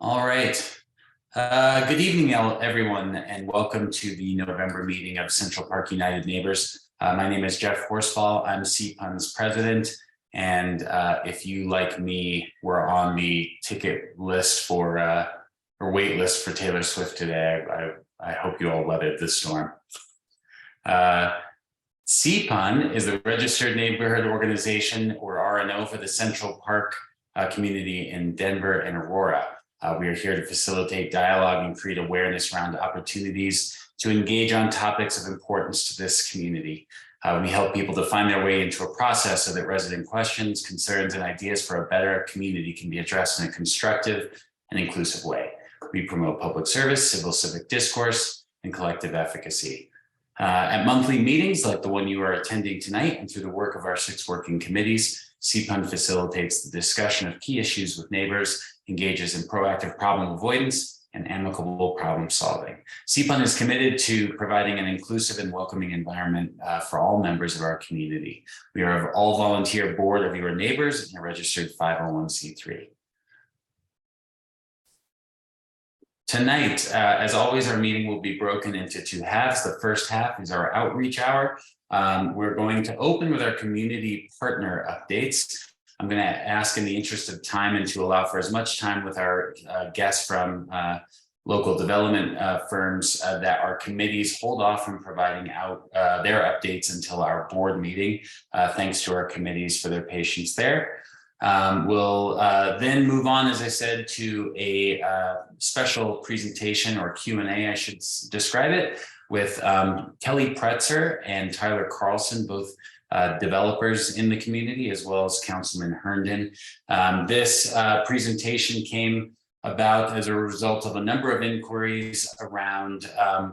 All right. Good evening, everyone, and welcome to the November meeting of Central Park United Neighbors. My name is Jeff Horsfall. I'm CPUN's president, and if you, like me, were on the ticket list for or wait list for Taylor Swift today, I hope you all weathered the storm. CPUN is the Registered Neighborhood Organization, or RNO, for the Central Park community in Denver and Aurora. We are here to facilitate dialogue and create awareness around opportunities to engage on topics of importance to this community. We help people to find their way into a process so that resident questions, concerns, and ideas for a better community can be addressed in a constructive and inclusive way. We promote public service, civic discourse, and collective efficacy. At monthly meetings like the one you are attending tonight, and through the work of our 6 working committees, CPUN facilitates the discussion of key issues with neighbors, engages in proactive problem avoidance, and amicable problem solving. CPUN is committed to providing an inclusive and welcoming environment for all members of our community. We are an all-volunteer board of your neighbors and a registered 501c3. Tonight, as always, our meeting will be broken into 2 halves. The first half is our outreach hour. We're going to open with our community partner updates. I'm going to ask, in the interest of time and to allow for as much time with our guests from local development firms, that our committees hold off from providing out their updates until our board meeting. Thanks to our committees for their patience there. We'll then move on, as I said, to a special presentation, or Q&A, I should describe it, with Kelly Pretzer and Tyler Carlson, both developers in the community, as well as Councilman Herndon. This presentation came about as a result of a number of inquiries around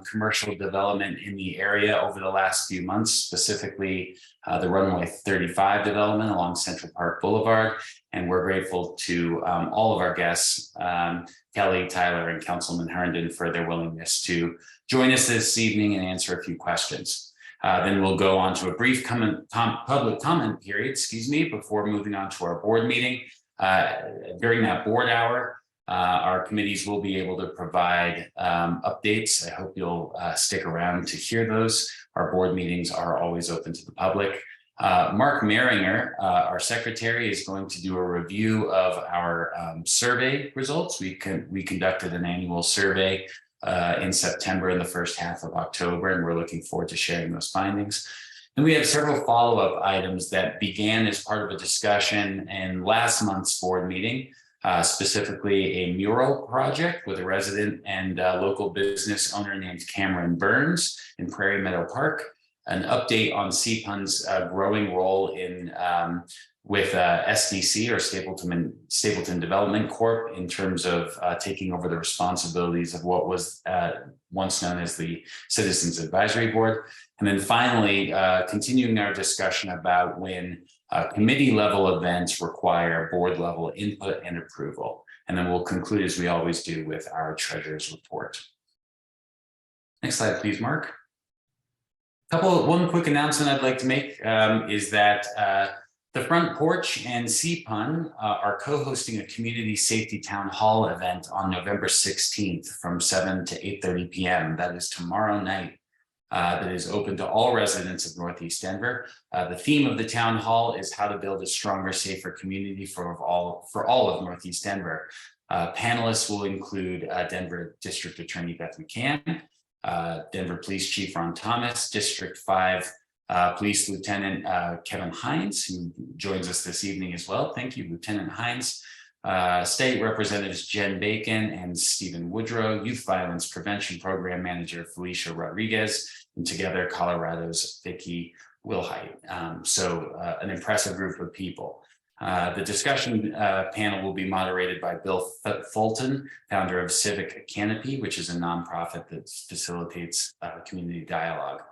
commercial development in the area over the last few months, specifically the Runway 35 development along Central Park Boulevard. And we're grateful to all of our guests, Kelly, Tyler, and Councilman Herndon, for their willingness to join us this evening and answer a few questions. Then we'll go on to a brief public comment period, before moving on to our board meeting. During that board hour, our committees will be able to provide updates. I hope you'll stick around to hear those. Our board meetings are always open to the public. Mark Maringer, our secretary, is going to do a review of our survey results. We conducted an annual survey in September and the first half of October, and we're looking forward to sharing those findings. And we have several follow-up items that began as part of a discussion in last month's board meeting, specifically a mural project with a resident and local business owner named Cameron Burns in Prairie Meadow Park, an update on CPUN's growing role in with SDC, or Stapleton Development Corp, in terms of taking over the responsibilities of what was once known as the Citizens Advisory Board. And then finally, continuing our discussion about when committee level events require board level input and approval. And then we'll conclude, as we always do, with our treasurer's report. Next slide, please, Mark. One quick announcement I'd like to make is that the Front Porch and CPUN are co-hosting a community safety town hall event on November 16th from 7 to 8:30 p.m. That is tomorrow night. That is open to all residents of Northeast Denver. The theme of the town hall is how to build a stronger, safer community for all of Northeast Denver. Panelists will include Denver District Attorney Beth McCann, Denver Police Chief Ron Thomas, District 5 Police Lieutenant Kevin Hines, who joins us this evening as well. Thank you, Lieutenant Hines. State Representatives Jen Bacon and Stephen Woodrow, Youth Violence Prevention Program Manager Felicia Rodriguez, and together Colorado's Vicki Wilhite. An impressive group of people. The discussion panel will be moderated by Bill Fulton, founder of Civic Canopy, which is a nonprofit that facilitates community dialogue.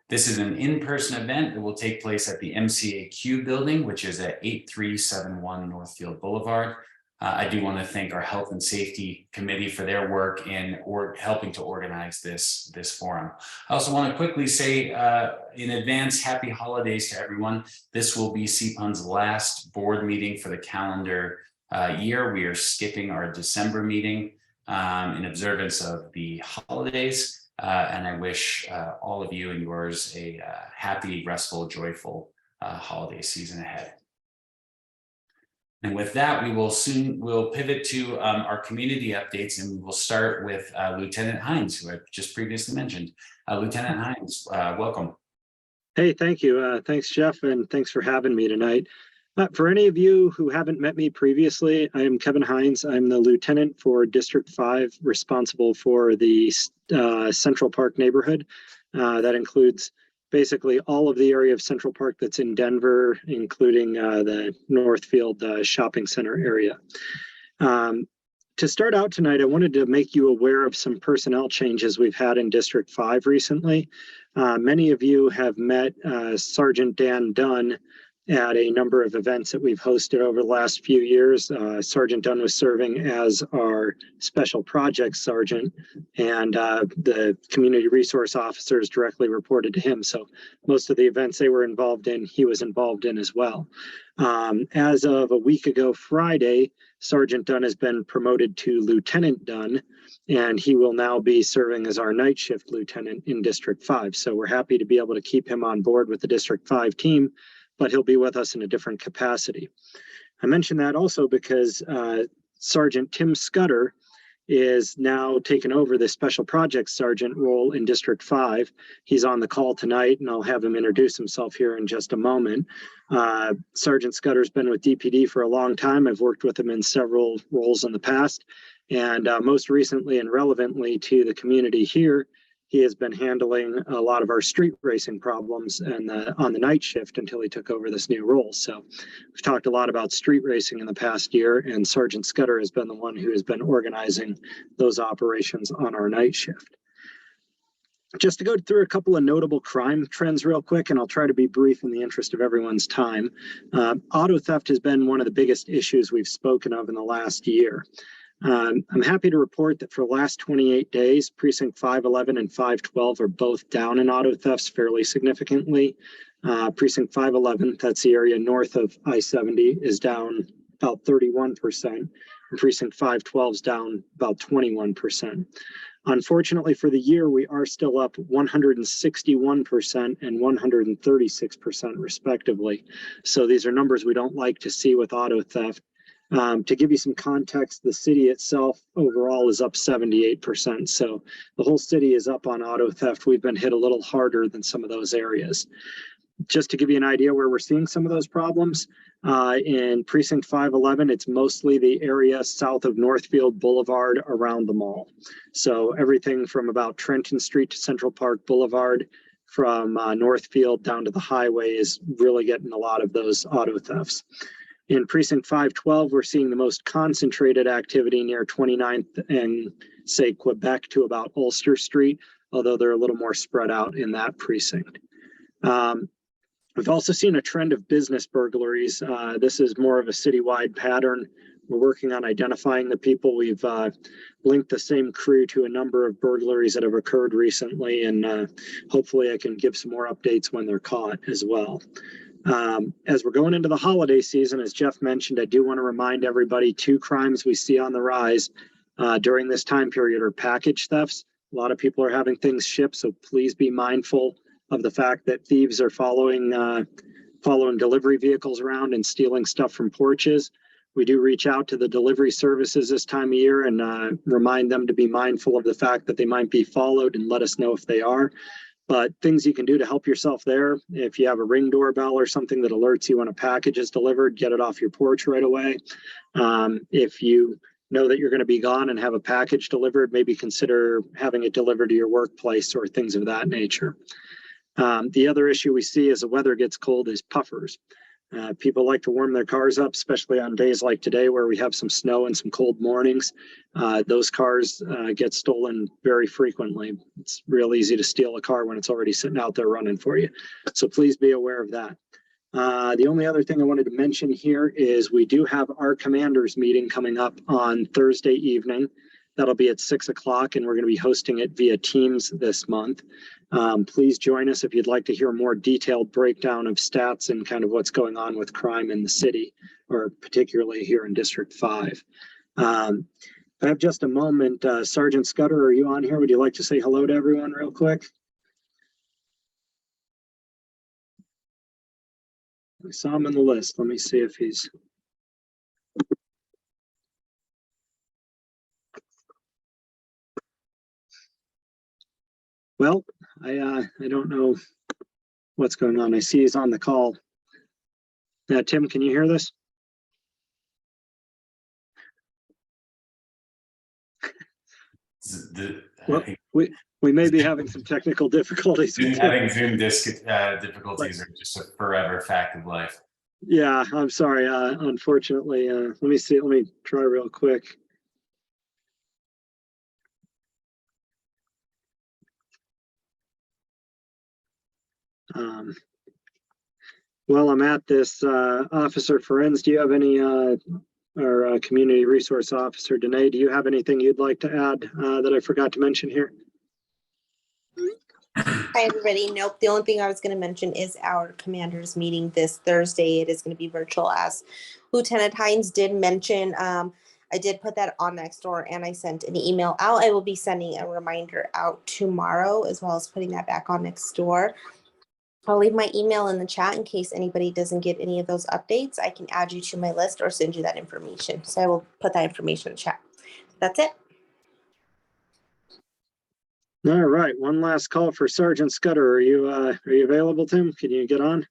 This is an in-person event that will take place at the MCAQ building, which is at 8371 Northfield Boulevard. I do want to thank our Health and Safety Committee for their work in helping to organize this forum. I also want to quickly say in advance, happy holidays to everyone. This will be CPUN's last board meeting for the calendar year, we are skipping our December meeting in observance of the holidays. And I wish all of you and yours a happy, restful, joyful holiday season ahead. And with that, we'll pivot to our community updates, and we will start with Lieutenant Hines, who I just previously mentioned. Lieutenant Hines, welcome. Hey, thank you. Thanks, Jeff, and thanks for having me tonight. For any of you who haven't met me previously, I am Kevin Hines. I'm the lieutenant for District 5, responsible for the Central Park neighborhood. That includes basically all of the area of Central Park that's in Denver, including the Northfield shopping center area. To start out tonight, I wanted to make you aware of some personnel changes we've had in District 5 recently. Many of you have met Sergeant Dan Dunn at a number of events that we've hosted over the last few years. Sergeant Dunn was serving as our special projects sergeant, and the community resource officers directly reported to him. So most of the events they were involved in, he was involved in as well. As of a week ago Friday, Sergeant Dunn has been promoted to Lieutenant Dunn, and he will now be serving as our night shift lieutenant in District 5. So we're happy to be able to keep him on board with the District 5 team, but he'll be with us in a different capacity. I mention that also because Sergeant Tim Scudder is now taken over the special projects sergeant role in District 5. He's on the call tonight, and I'll have him introduce himself here in just a moment. Sergeant Scudder's been with DPD for a long time. I've worked with him in several roles in the past, and most recently and relevantly to the community here, he has been handling a lot of our street racing problems and on the night shift until he took over this new role. So we've talked a lot about street racing in the past year, and Sergeant Scudder has been the one who has been organizing those operations on our night shift. Just to go through a couple of notable crime trends real quick, and I'll try to be brief in the interest of everyone's time. Auto theft has been one of the biggest issues we've spoken of in the last year. I'm happy to report that for the last 28 days, Precinct 511 and 512 are both down in auto thefts fairly significantly. Precinct 511, that's the area north of I-70, is down about 31%, and Precinct 512 is down about 21%. Unfortunately for the year, we are still up 161% and 136% respectively. So these are numbers we don't like to see with auto theft. To give you some context, the city itself overall is up 78%. So the whole city is up on auto theft. We've been hit a little harder than some of those areas. Just to give you an idea where we're seeing some of those problems, in Precinct 511, it's mostly the area south of Northfield Boulevard around the mall. So everything from about Trenton Street to Central Park Boulevard, from Northfield down to the highway, is really getting a lot of those auto thefts. In Precinct 512, we're seeing the most concentrated activity near 29th and, say, Quebec to about Ulster Street, although they're a little more spread out in that precinct. We've also seen a trend of business burglaries. This is more of a citywide pattern. We're working on identifying the people. We've linked the same crew to a number of burglaries that have occurred recently, and hopefully I can give some more updates when they're caught as well. As we're going into the holiday season, as Jeff mentioned, I do want to remind everybody 2 crimes we see on the rise during this time period are package thefts. A lot of people are having things shipped, so please be mindful of the fact that thieves are following delivery vehicles around and stealing stuff from porches. We do reach out to the delivery services this time of year and remind them to be mindful of the fact that they might be followed and let us know if they are. But things you can do to help yourself there: if you have a Ring doorbell or something that alerts you when a package is delivered, get it off your porch right away. If you know that you're going to be gone and have a package delivered, maybe consider having it delivered to your workplace or things of that nature. The other issue we see as the weather gets cold is puffers. People like to warm their cars up, especially on days like today where we have some snow and some cold mornings. Those cars get stolen very frequently. It's real easy to steal a car when it's already sitting out there running for you. So please be aware of that. The only other thing I wanted to mention here is we do have our commanders meeting coming up on Thursday evening. That'll be at 6 o'clock, and we're going to be hosting it via Teams this month. Please join us if you'd like to hear a more detailed breakdown of stats and kind of what's going on with crime in the city, or particularly here in District 5. I have just a moment. Sergeant Scudder, are you on here? Would you like to say hello to everyone real quick? I saw him on the list. Let me see if he's... Well, I don't know what's going on. I see he's on the call. Tim, can you hear this? Well, we may be having some technical difficulties. Having Zoom difficulties are just a forever fact of life. Yeah, I'm sorry. Unfortunately, let me see. Let me try real quick. While I'm at this, Officer Ferenz, do you have any, or Community Resource Officer Danae, do you have anything you'd like to add that I forgot to mention here? Hi, everybody. Nope. The only thing I was going to mention is our commanders meeting this Thursday. It is going to be virtual, as Lieutenant Hines did mention. I did put that on Nextdoor, and I sent an email out. I will be sending a reminder out tomorrow, as well as putting that back on Nextdoor. I'll leave my email in the chat in case anybody doesn't get any of those updates. I can add you to my list or send you that information. So I will put that information in the chat. That's it. All right, one last call for Sergeant Scudder. Are you available, Tim? Can you get on?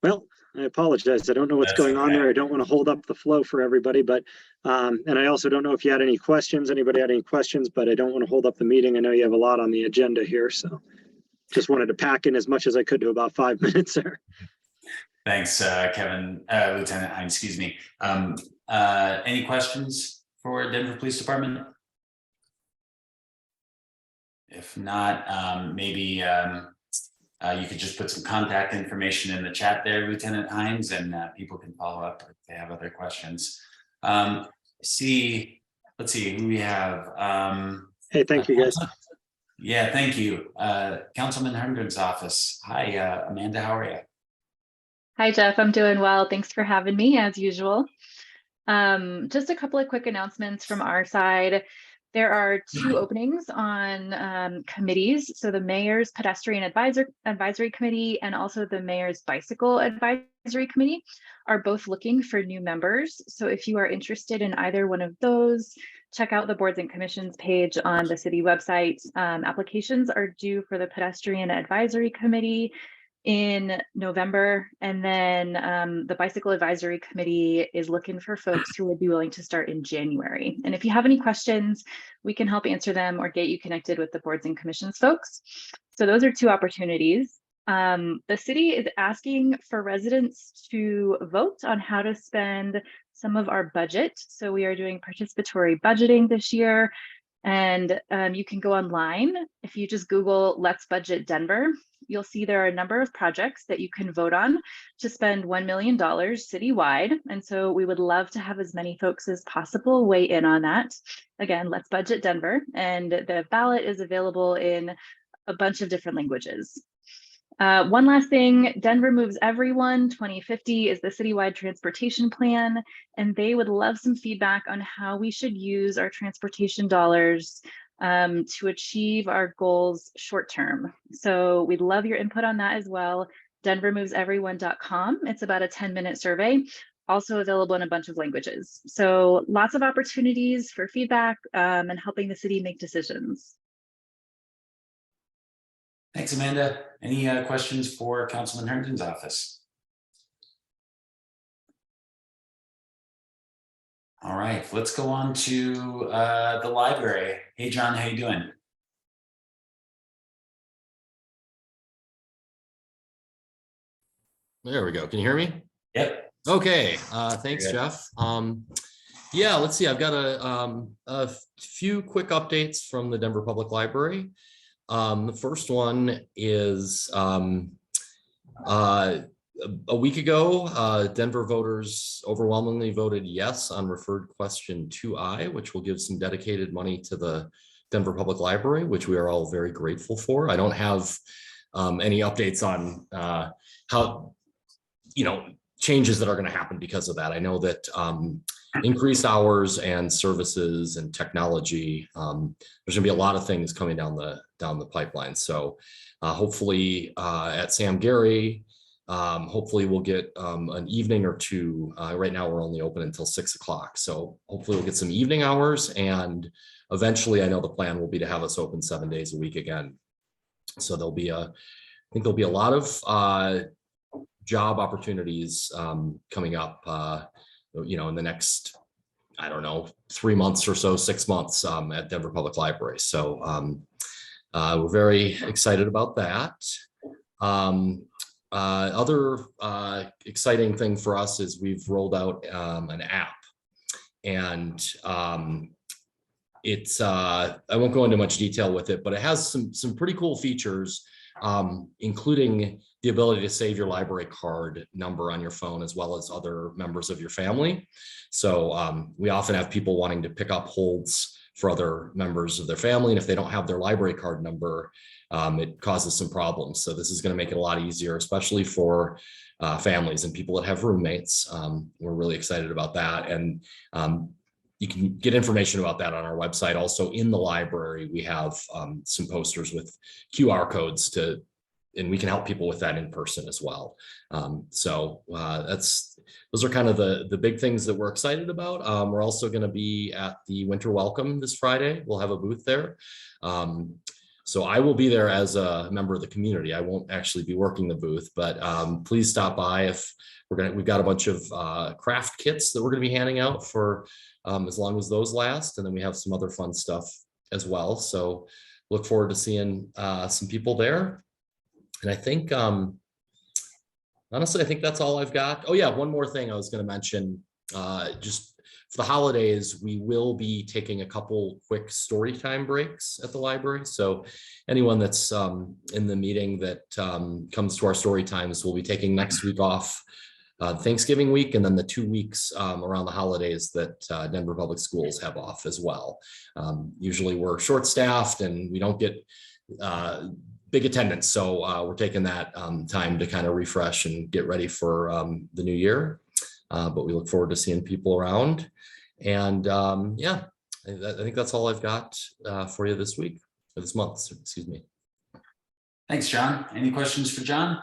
Well, I apologize. I don't know what's going on there. I don't want to hold up the flow for everybody, but and I also don't know if you had any questions. Anybody had any questions? But I don't want to hold up the meeting. I know you have a lot on the agenda here, so just wanted to pack in as much as I could to about 5 minutes there. Thanks, Kevin, Lieutenant Hines. Excuse me. Any questions for Denver Police Department? If not, maybe you could just put some contact information in the chat there, Lieutenant Hines, and people can follow up if they have other questions. Let's see who we have. Hey, thank you, guys. Yeah, thank you. Councilman Herndon's office. Hi, Amanda, how are you? Hi, Jeff. I'm doing well. Thanks for having me, as usual. Just a couple of quick announcements from our side. There are 2 openings on committees. So the Mayor's Pedestrian Advisory Committee and also the Mayor's Bicycle Advisory Committee are both looking for new members. So if you are interested in either one of those, check out the Boards and Commissions page on the city website. Applications are due for the Pedestrian Advisory Committee in November, and then the Bicycle Advisory Committee is looking for folks who would be willing to start in January. And if you have any questions, we can help answer them or get you connected with the Boards and Commissions folks. So those are 2 opportunities. The city is asking for residents to vote on how to spend some of our budget. So we are doing participatory budgeting this year. And you can go online. If you just Google Let's Budget Denver, you'll see there are a number of projects that you can vote on to spend $1 million citywide. And so we would love to have as many folks as possible weigh in on that. Again, Let's Budget Denver. And the ballot is available in a bunch of different languages. One last thing, Denver Moves Everyone 2050 is the citywide transportation plan, and they would love some feedback on how we should use our transportation dollars to achieve our goals short term. So we'd love your input on that as well. denvermoveseveryone.com. It's about a 10-minute survey, also available in a bunch of languages. So lots of opportunities for feedback and helping the city make decisions. Thanks, Amanda. Any questions for Councilman Herndon's office? All right, let's go on to the library. Hey, John, how you doing? There we go. Can you hear me? Yep. Okay. Thanks, Jeff. Yeah, let's see. I've got a few quick updates from the Denver Public Library. The first one is a week ago, Denver voters overwhelmingly voted yes on referred question 2I, which will give some dedicated money to the Denver Public Library, which we are all very grateful for. I don't have any updates on how, changes that are going to happen because of that. I know that increased hours and services and technology, there's going to be a lot of things coming down the pipeline. So hopefully at Sam Gary, hopefully we'll get an evening or two. Right now we're only open until 6 o'clock. So hopefully we'll get some evening hours, and eventually I know the plan will be to have us open 7 days a week again. So I think there'll be a lot of job opportunities coming up, in the next, I don't know, 3 months or so, 6 months at Denver Public Library. So we're very excited about that. Other exciting thing for us is we've rolled out an app, and it's I won't go into much detail with it, but it has some pretty cool features, including the ability to save your library card number on your phone, as well as other members of your family. So we often have people wanting to pick up holds for other members of their family, and if they don't have their library card number, it causes some problems. So this is going to make it a lot easier, especially for families and people that have roommates. We're really excited about that, and you can get information about that on our website. Also in the library, we have some posters with QR codes and we can help people with that in person as well. So those are kind of the big things that we're excited about. We're also going to be at the Winter Welcome this Friday. We'll have a booth there. So I will be there as a member of the community. I won't actually be working the booth, but please stop by. If we've got a bunch of craft kits that we're going to be handing out for as long as those last, and then we have some other fun stuff as well. So look forward to seeing some people there. And I think, honestly, I think that's all I've got. Oh yeah, one more thing I was going to mention, just for the holidays, we will be taking a couple quick story time breaks at the library. So anyone that's in the meeting that comes to our story times will be taking next week off, Thanksgiving week, and then the 2 weeks around the holidays that Denver Public Schools have off as well. Usually we're short-staffed and we don't get big attendance. So we're taking that time to kind of refresh and get ready for the new year. But we look forward to seeing people around. And yeah, I think that's all I've got for you this week, or this month, excuse me. Thanks, John. Any questions for John?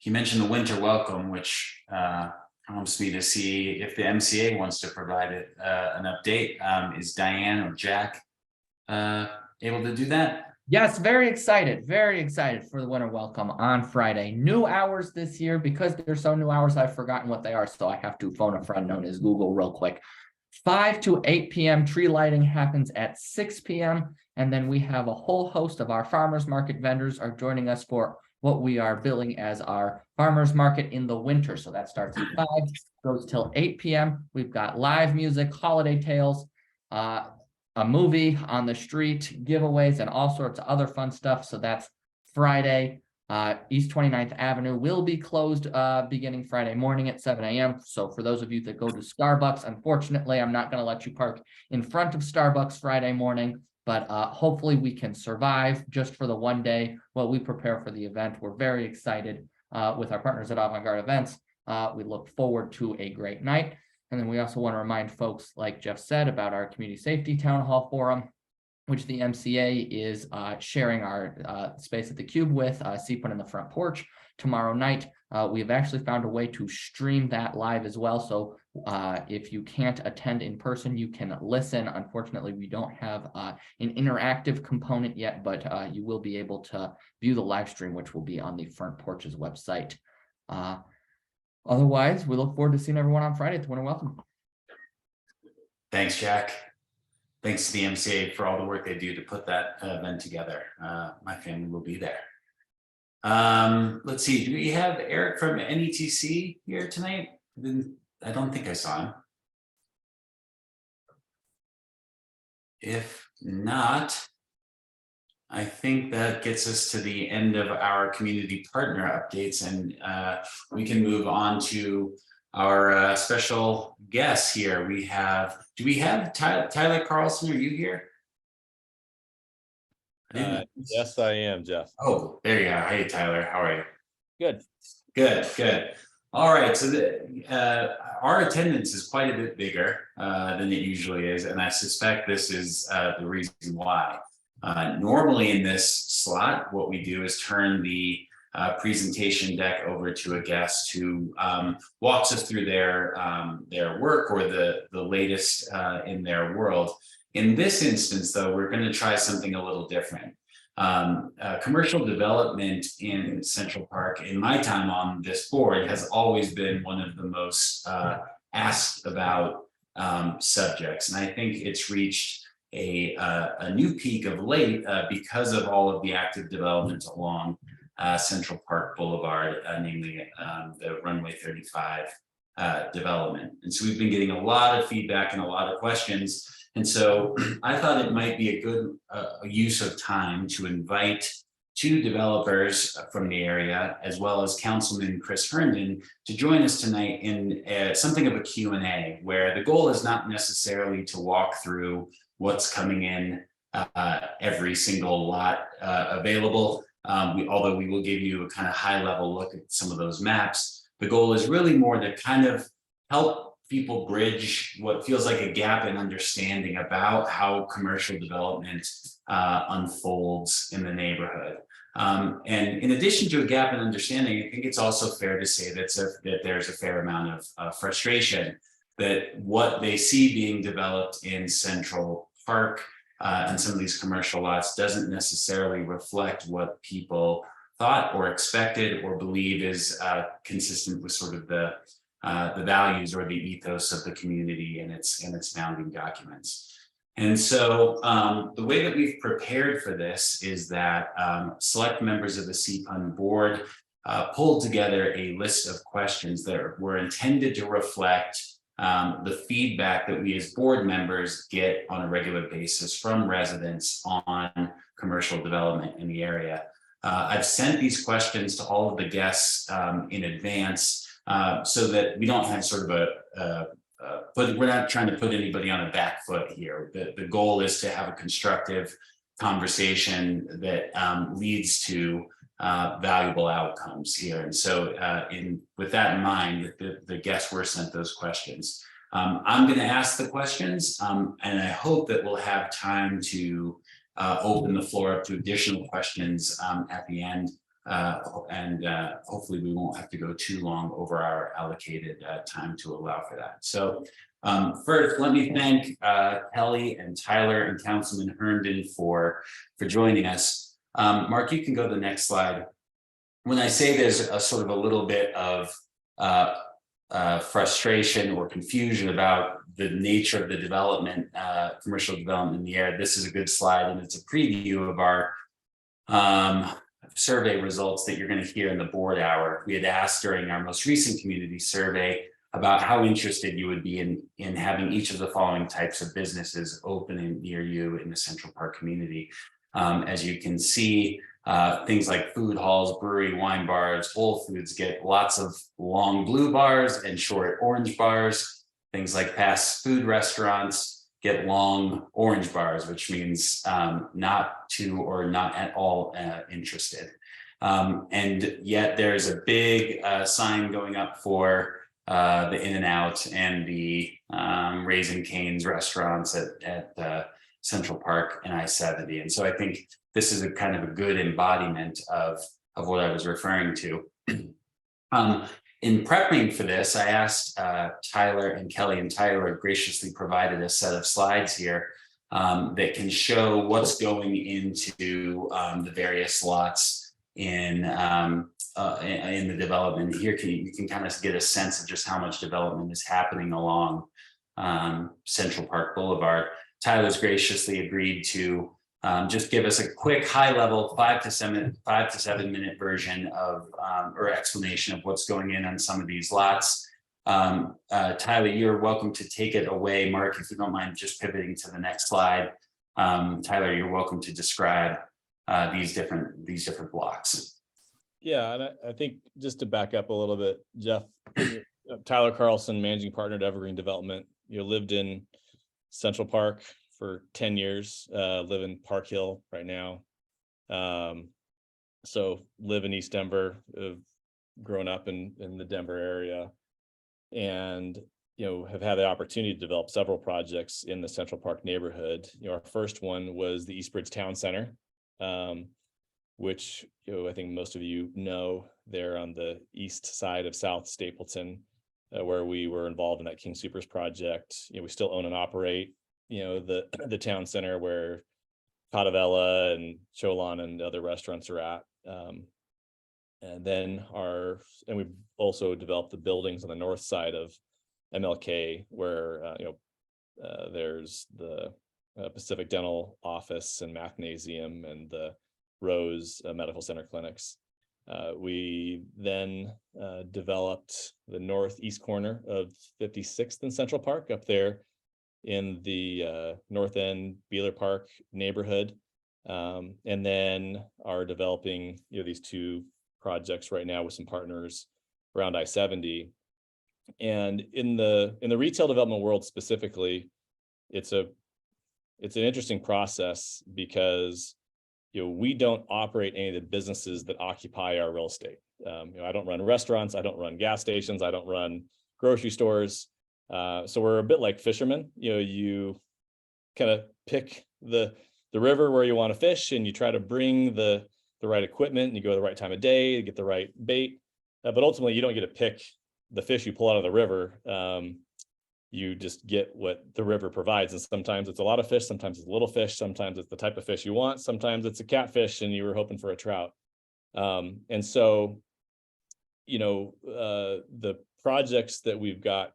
He mentioned the Winter Welcome, which prompts me to see if the MCA wants to provide an update. Is Diane or Jack able to do that? Yes, very excited for the Winter Welcome on Friday. New hours this year. Because there's so new hours, I've forgotten what they are, so I have to phone a friend known as Google real quick. 5 to 8 p.m. tree lighting happens at 6 p.m. And then we have a whole host of our farmers market vendors are joining us for what we are billing as our farmers market in the winter. So that starts at 5, goes till 8 p.m. We've got live music, holiday tales, a movie on the street, giveaways, and all sorts of other fun stuff. So that's Friday. East 29th Avenue will be closed beginning Friday morning at 7 a.m. So for those of you that go to Starbucks, unfortunately, I'm not going to let you park in front of Starbucks Friday morning, but hopefully we can survive just for the one day while we prepare for the event. We're very excited with our partners at Avant-Garde Events. We look forward to a great night. And then we also want to remind folks, like Jeff said, about our Community Safety Town Hall Forum, which the MCA is sharing our space at the Cube with, CPUN in the Front Porch tomorrow night. We have actually found a way to stream that live as well. So if you can't attend in person, you can listen. Unfortunately, we don't have an interactive component yet, but you will be able to view the live stream, which will be on the Front Porch's website. Otherwise, we look forward to seeing everyone on Friday at the Winter Welcome. Thanks, Jack. Thanks to the MCA for all the work they do to put that event together. My family will be there. Let's see, do we have Eric from NETC here tonight? I don't think I saw him. If not, I think that gets us to the end of our community partner updates, and we can move on to our special guests here. Do we have Tyler Carlson? Are you here? Yes, I am, Jeff. Oh, there you are. Hey, Tyler, how are you? Good. Good. All right, so our attendance is quite a bit bigger than it usually is, and I suspect this is the reason why. Normally in this slot, what we do is turn the presentation deck over to a guest who walks us through their work or the latest in their world. In this instance, though, we're going to try something a little different. Commercial development in Central Park, in my time on this board, has always been one of the most asked about subjects, and I think it's reached a new peak of late because of all of the active development along Central Park Boulevard, namely the Runway 35 development. And so we've been getting a lot of feedback and a lot of questions. And so I thought it might be a good use of time to invite two developers from the area, as well as Councilman Chris Herndon, to join us tonight in something of a Q&A, where the goal is not necessarily to walk through what's coming in every single lot available, although we will give you a kind of high level look at some of those maps. The goal is really more to kind of help people bridge what feels like a gap in understanding about how commercial development unfolds in the neighborhood. And in addition to a gap in understanding, I think it's also fair to say that there's a fair amount of frustration that what they see being developed in Central Park and some of these commercial lots doesn't necessarily reflect what people thought or expected or believe is consistent with sort of the values or the ethos of the community and its founding documents. And so the way that we've prepared for this is that select members of the CPUN board pulled together a list of questions that were intended to reflect the feedback that we as board members get on a regular basis from residents on commercial development in the area. I've sent these questions to all of the guests in advance so that we don't have sort of but we're not trying to put anybody on a back foot here. The goal is to have a constructive conversation that leads to valuable outcomes here. And so with that in mind, the guests were sent those questions. I'm going to ask the questions and I hope that we'll have time to open the floor up to additional questions at the end. And hopefully we won't have to go too long over our allocated time to allow for that. So first, let me thank Kelly and Tyler and Councilman Herndon for joining us. Mark, you can go to the next slide. When I say there's a sort of a little bit of frustration or confusion about the nature of the development, commercial development in the area, this is a good slide, and it's a preview of our survey results that you're going to hear in the board hour. We had asked during our most recent community survey about how interested you would be in having each of the following types of businesses open near you in the Central Park community. As you can see, things like food halls, brewery, wine bars, Whole Foods get lots of long blue bars and short orange bars. Things like fast food restaurants get long orange bars, which means not to or not at all interested. And yet there's a big sign going up for the In-N-Out and the Raising Cane's restaurants at Central Park and I-70. And so I think this is a kind of a good embodiment of what I was referring to. In prepping for this, I asked Tyler and Kelly, and Tyler graciously provided a set of slides here that can show what's going into the various lots in the development. Here you can kind of get a sense of just how much development is happening along Central Park Boulevard. Tyler's graciously agreed to just give us a quick high level 5 to 7 minute version of or explanation of what's going in on some of these lots. Tyler, you're welcome to take it away. Mark, if you don't mind just pivoting to the next slide. Tyler, you're welcome to describe these different blocks. Yeah, and I think just to back up a little bit, Jeff, Tyler Carlson, managing partner at Evergreen Development, lived in Central Park for 10 years, live in Park Hill right now. So live in East Denver, grown up in the Denver area, and have had the opportunity to develop several projects in the Central Park neighborhood. Our first one was the Eastbridge Town Center, which I think most of you know, there on the east side of South Stapleton, where we were involved in that King Supers project. We still own and operate the town center where Cadavella and Cholan and other restaurants are at. And we've also developed the buildings on the north side of MLK, where there's the Pacific Dental Office and Mathnasium and the Rose Medical Center clinics. We then developed the northeast corner of 56th and Central Park up there in the North End Beeler Park neighborhood, and then are developing these two projects right now with some partners around I-70. And in the retail development world specifically, it's an interesting process because we don't operate any of the businesses that occupy our real estate. I don't run restaurants, I don't run gas stations, I don't run grocery stores. So we're a bit like fishermen. You kind of pick the river where you want to fish, and you try to bring the right equipment, and you go the right time of day to get the right bait. But ultimately, you don't get to pick the fish you pull out of the river. You just get what the river provides. And sometimes it's a lot of fish, sometimes it's a little fish, sometimes it's the type of fish you want, sometimes it's a catfish and you were hoping for a trout. And so, the projects that we've got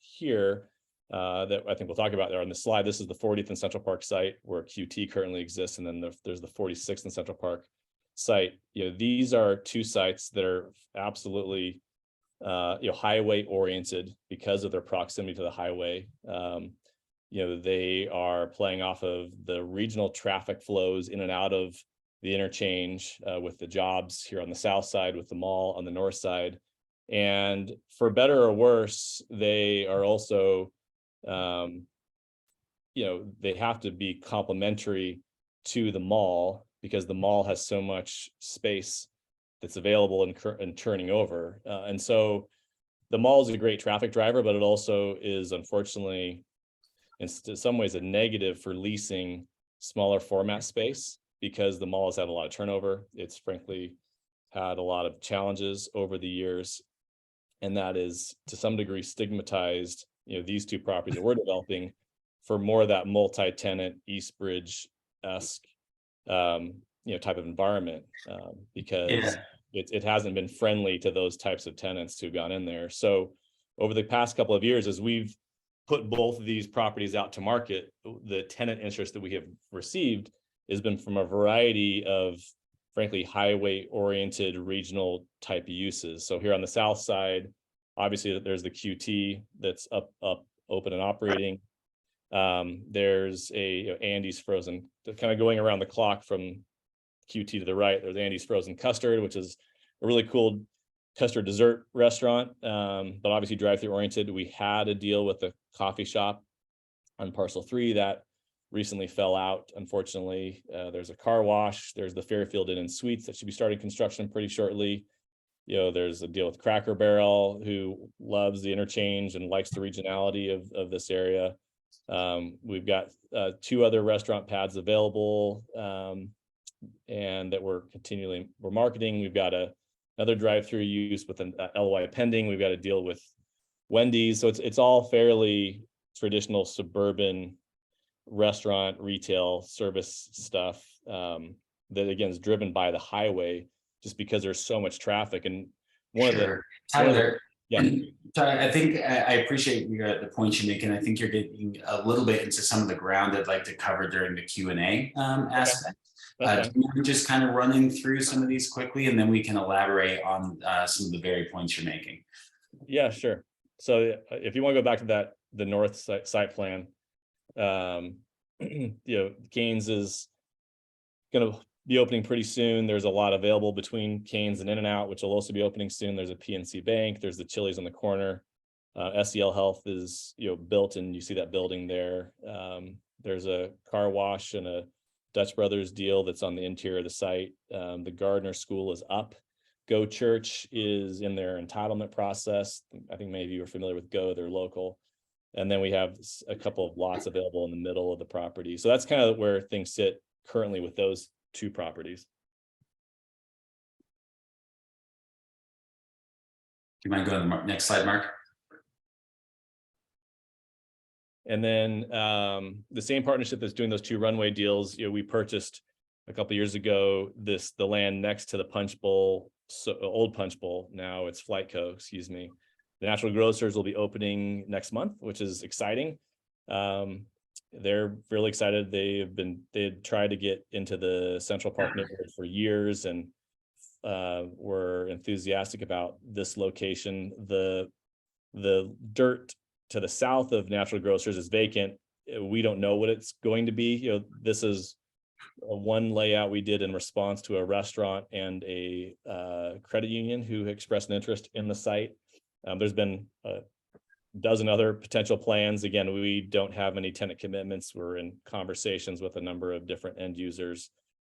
here that I think we'll talk about there on the slide, this is the 40th and Central Park site where QT currently exists. And then there's the 46th and Central Park site. These are two sites that are absolutely highway oriented because of their proximity to the highway. They are playing off of the regional traffic flows in and out of the interchange with the jobs here on the south side, with the mall on the north side. And for better or worse, they are also, they have to be complementary to the mall because the mall has so much space that's available and turning over. And so the mall is a great traffic driver, but it also is unfortunately, in some ways, a negative for leasing smaller format space because the mall has had a lot of turnover. It's frankly had a lot of challenges over the years. And that is to some degree stigmatized, these two properties that we're developing for more of that multi-tenant Eastbridge-esque type of environment, because it hasn't been friendly to those types of tenants who've gone in there. So over the past couple of years, as we've put both of these properties out to market, the tenant interest that we have received has been from a variety of, frankly, highway oriented regional type of uses. So here on the south side, obviously there's the QT that's up, open and operating. There's a Andy's Frozen, kind of going around the clock from QT to the right. There's Andy's Frozen Custard, which is a really cool custard dessert restaurant, but obviously drive-through oriented. We had a deal with the coffee shop on parcel 3 that recently fell out, unfortunately. There's a car wash. There's the Fairfield Inn and Suites that should be starting construction pretty shortly. There's a deal with Cracker Barrel, who loves the interchange and likes the regionality of this area. We've got 2 other restaurant pads available, and that we're marketing. We've got another drive-through use with an LOI pending. We've got a deal with Wendy's. So it's all fairly traditional suburban restaurant, retail, service stuff that again is driven by the highway just because there's so much traffic. And one of the Tyler, yeah. Tyler, I think I appreciate the points you make, and I think you're getting a little bit into some of the ground I'd like to cover during the Q&A aspect. Do you mind just kind of running through some of these quickly, and then we can elaborate on some of the very points you're making? Yeah, sure. So if you want to go back to the north site plan, Gaines is going to be opening pretty soon. There's a lot available between Cane's and In-N-Out, which will also be opening soon. There's a PNC Bank. There's the Chili's on the corner. SEL Health is built, and you see that building there. There's a car wash and a Dutch Brothers deal that's on the interior of the site. The Gardner School is up. Go Church is in their entitlement process. I think many of you are familiar with Go, they're local. And then we have a couple of lots available in the middle of the property. So that's kind of where things sit currently with those 2 properties. Do you mind going to the next slide, Mark? And then the same partnership that's doing those 2 runway deals, we purchased a couple of years ago the land next to the Punch Bowl, old Punch Bowl. Now it's Flight Co. Excuse me. The Natural Grocers will be opening next month, which is exciting. They're really excited. They had tried to get into the Central Park neighborhood for years, and were enthusiastic about this location. The dirt to the south of Natural Grocers is vacant. We don't know what it's going to be. This is one layout we did in response to a restaurant and a credit union who expressed an interest in the site. There's been a dozen other potential plans. Again, we don't have any tenant commitments. We're in conversations with a number of different end users,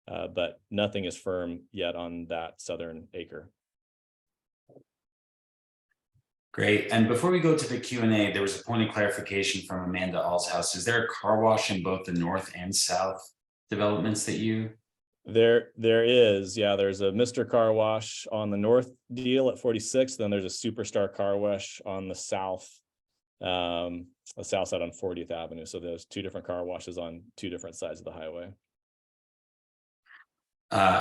but nothing is firm yet on that southern acre. Great. And before we go to the Q&A, there was a point of clarification from Amanda Alshouse. Is there a car wash in both the north and south developments that you? There is, yeah, there's a Mr. Car Wash on the north deal at 46. Then there's a Superstar Car Wash on the south side on 40th Avenue. So there's 2 different car washes on 2 different sides of the highway.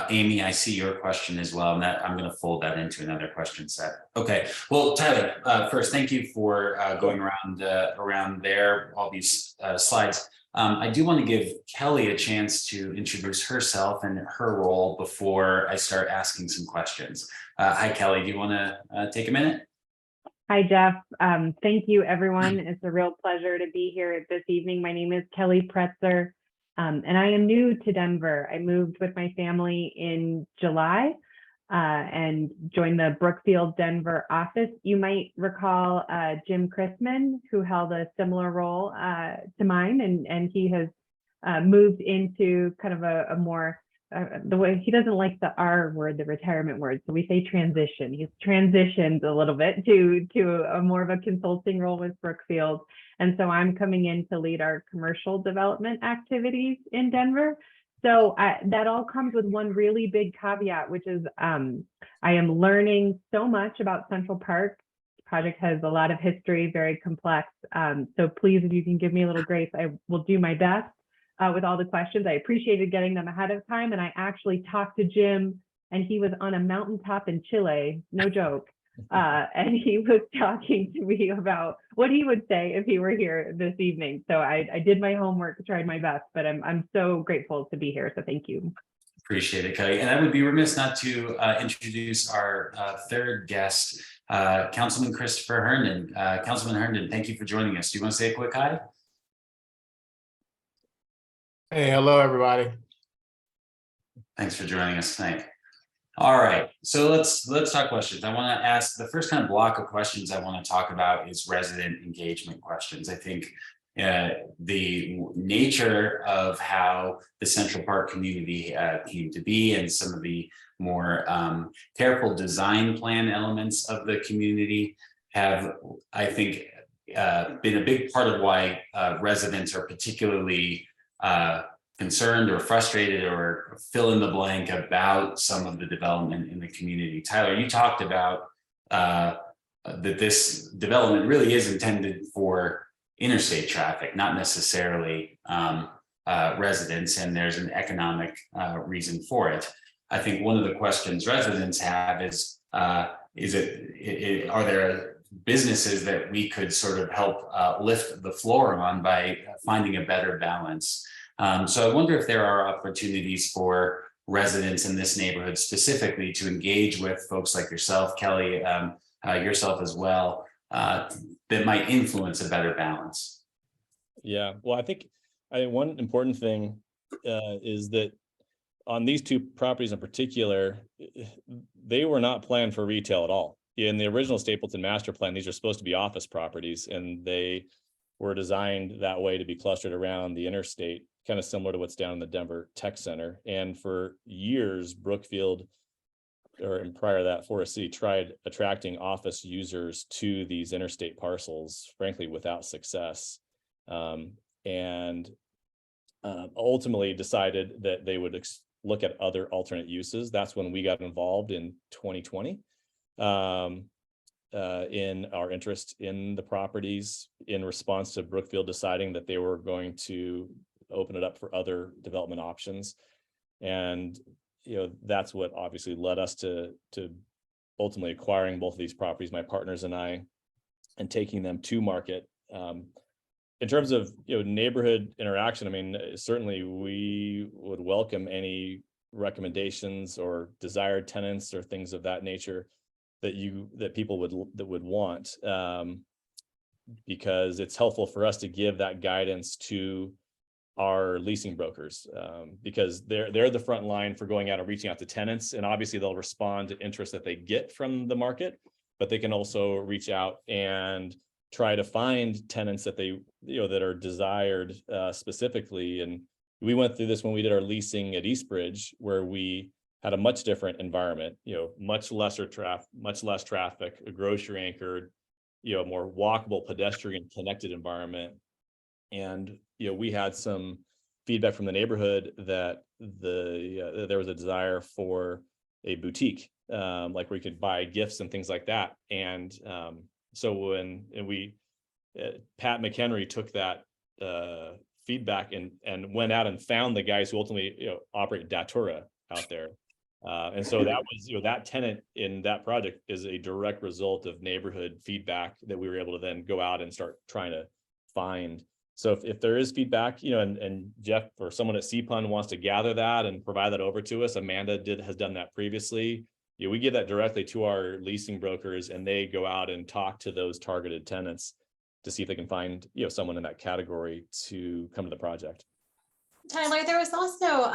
Amy, I see your question as well, and that I'm going to fold that into another question set. Okay, well, Tyler, first, thank you for going around there, all these slides. I do want to give Kelly a chance to introduce herself and her role before I start asking some questions. Hi, Kelly, do you want to take a minute? Hi, Jeff. Thank you, everyone. It's a real pleasure to be here this evening. My name is Kelly Pretzer. And I am new to Denver. I moved with my family in July and joined the Brookfield Denver office. You might recall Jim Chrisman, who held a similar role to mine, and he has moved into kind of a more, the way he doesn't like the R word, the retirement word, so we say transition. He's transitioned a little bit to a more of a consulting role with Brookfield. And so I'm coming in to lead our commercial development activities in Denver. So that all comes with one really big caveat, which is I am learning so much about Central Park. The project has a lot of history, very complex. So please, if you can give me a little grace, I will do my best with all the questions. I appreciated getting them ahead of time. And I actually talked to Jim, and he was on a mountaintop in Chile, no joke. And he was talking to me about what he would say if he were here this evening. So I did my homework, tried my best, but I'm so grateful to be here. So thank you. Appreciate it, Kelly. And I would be remiss not to introduce our third guest, Councilman Christopher Herndon. Councilman Herndon, thank you for joining us. Do you want to say a quick hi? Hey, hello, everybody. Thanks for joining us tonight. All right, so let's talk questions. I want to ask the first kind of block of questions I want to talk about is resident engagement questions. I think the nature of how the Central Park community came to be and some of the more careful design plan elements of the community have, I think, been a big part of why residents are particularly concerned or frustrated or fill in the blank about some of the development in the community. Tyler, you talked about that this development really is intended for interstate traffic, not necessarily residents, and there's an economic reason for it. I think one of the questions residents have is are there businesses that we could sort of help lift the floor on by finding a better balance? So I wonder if there are opportunities for residents in this neighborhood specifically to engage with folks like yourself, Kelly, yourself as well, that might influence a better balance. Yeah, well, I think one important thing is that on these two properties in particular, they were not planned for retail at all. In the original Stapleton master plan, these are supposed to be office properties, and they were designed that way to be clustered around the interstate, kind of similar to what's down in the Denver Tech Center. And for years, Brookfield, or in prior to that, Forest City, tried attracting office users to these interstate parcels, frankly, without success. And ultimately decided that they would look at other alternate uses. That's when we got involved in 2020 in our interest in the properties, in response to Brookfield deciding that they were going to open it up for other development options. And that's what obviously led us to ultimately acquiring both of these properties, my partners and I, and taking them to market. In terms of neighborhood interaction, I mean, certainly we would welcome any recommendations or desired tenants or things of that nature that people would want, because it's helpful for us to give that guidance to our leasing brokers, because they're the front line for going out and reaching out to tenants, and obviously they'll respond to interest that they get from the market, but they can also reach out and try to find tenants that they that are desired specifically. And we went through this when we did our leasing at Eastbridge, where we had a much different environment, much less traffic, a grocery anchored, more walkable, pedestrian connected environment. And we had some feedback from the neighborhood that there was a desire for a boutique, like where you could buy gifts and things like that. And so when Pat McHenry took that feedback and went out and found the guys who ultimately operate Datura out there. And so that was, that tenant in that project is a direct result of neighborhood feedback that we were able to then go out and start trying to find. So if there is feedback, and Jeff or someone at CPUN wants to gather that and provide that over to us, Amanda has done that previously. We give that directly to our leasing brokers, and they go out and talk to those targeted tenants to see if they can find, someone in that category to come to the project. Tyler, there was also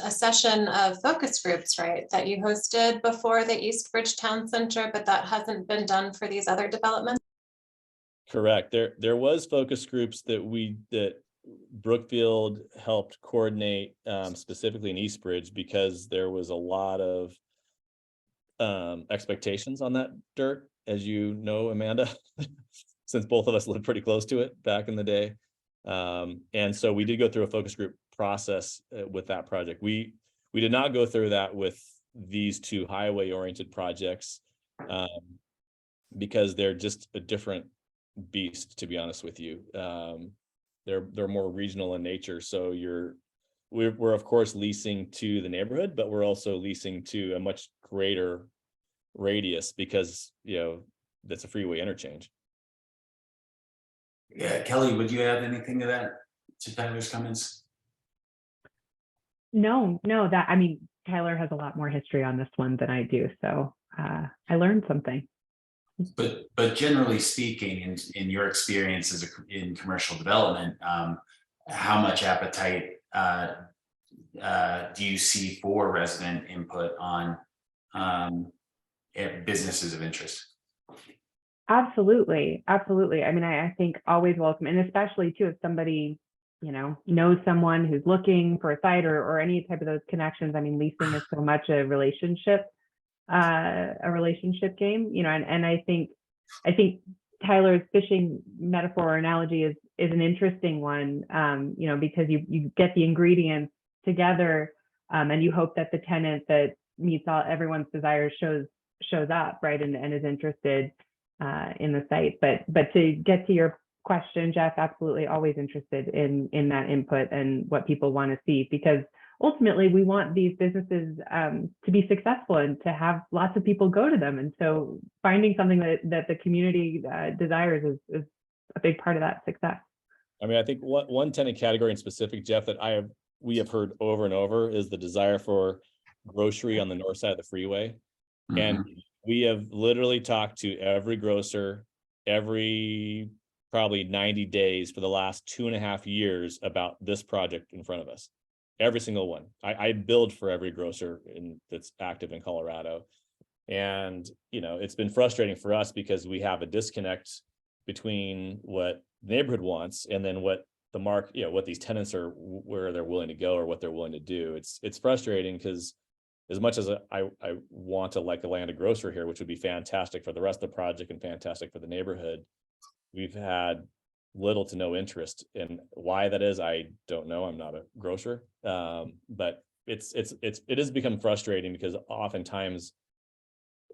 a session of focus groups, right, that you hosted before the Eastbridge Town Center, but that hasn't been done for these other developments. Correct. There was focus groups that Brookfield helped coordinate, specifically in Eastbridge, because there was a lot of expectations on that dirt, as you know, Amanda, since both of us lived pretty close to it back in the day. And so we did go through a focus group process with that project. We did not go through that with these two highway oriented projects, because they're just a different beast, to be honest with you. They're more regional in nature. So we're of course leasing to the neighborhood, but we're also leasing to a much greater radius, because that's a freeway interchange. Yeah, Kelly, would you add anything to that, to Tyler's comments? No, Tyler has a lot more history on this one than I do, so I learned something. But generally speaking, in your experience in commercial development, how much appetite do you see for resident input on businesses of interest? Absolutely. I think always welcome, and especially too if somebody knows someone who's looking for a site or any type of those connections. I mean, leasing is so much a relationship game, and I think Tyler's fishing metaphor or analogy is an interesting one, because you get the ingredients together, and you hope that the tenant that meets everyone's desires shows up, right, and is interested in the site. But to get to your question, Jeff, absolutely always interested in that input and what people want to see, because ultimately we want these businesses to be successful and to have lots of people go to them. And so finding something that the community desires is a big part of that success. I mean, I think one tenant category in specific, Jeff, that we have heard over and over is the desire for grocery on the north side of the freeway. Mm-hmm. And we have literally talked to every grocer every probably 90 days for the last 2.5 years about this project in front of us. every single one. I build for every grocer that's active in Colorado. And, it's been frustrating for us because we have a disconnect between what the neighborhood wants and then what the what these tenants are, where they're willing to go or what they're willing to do. It's frustrating because as much as I want to land a grocer here, which would be fantastic for the rest of the project and fantastic for the neighborhood, we've had little to no interest. And why that is, I don't know. I'm not a grocer, but it has become frustrating because oftentimes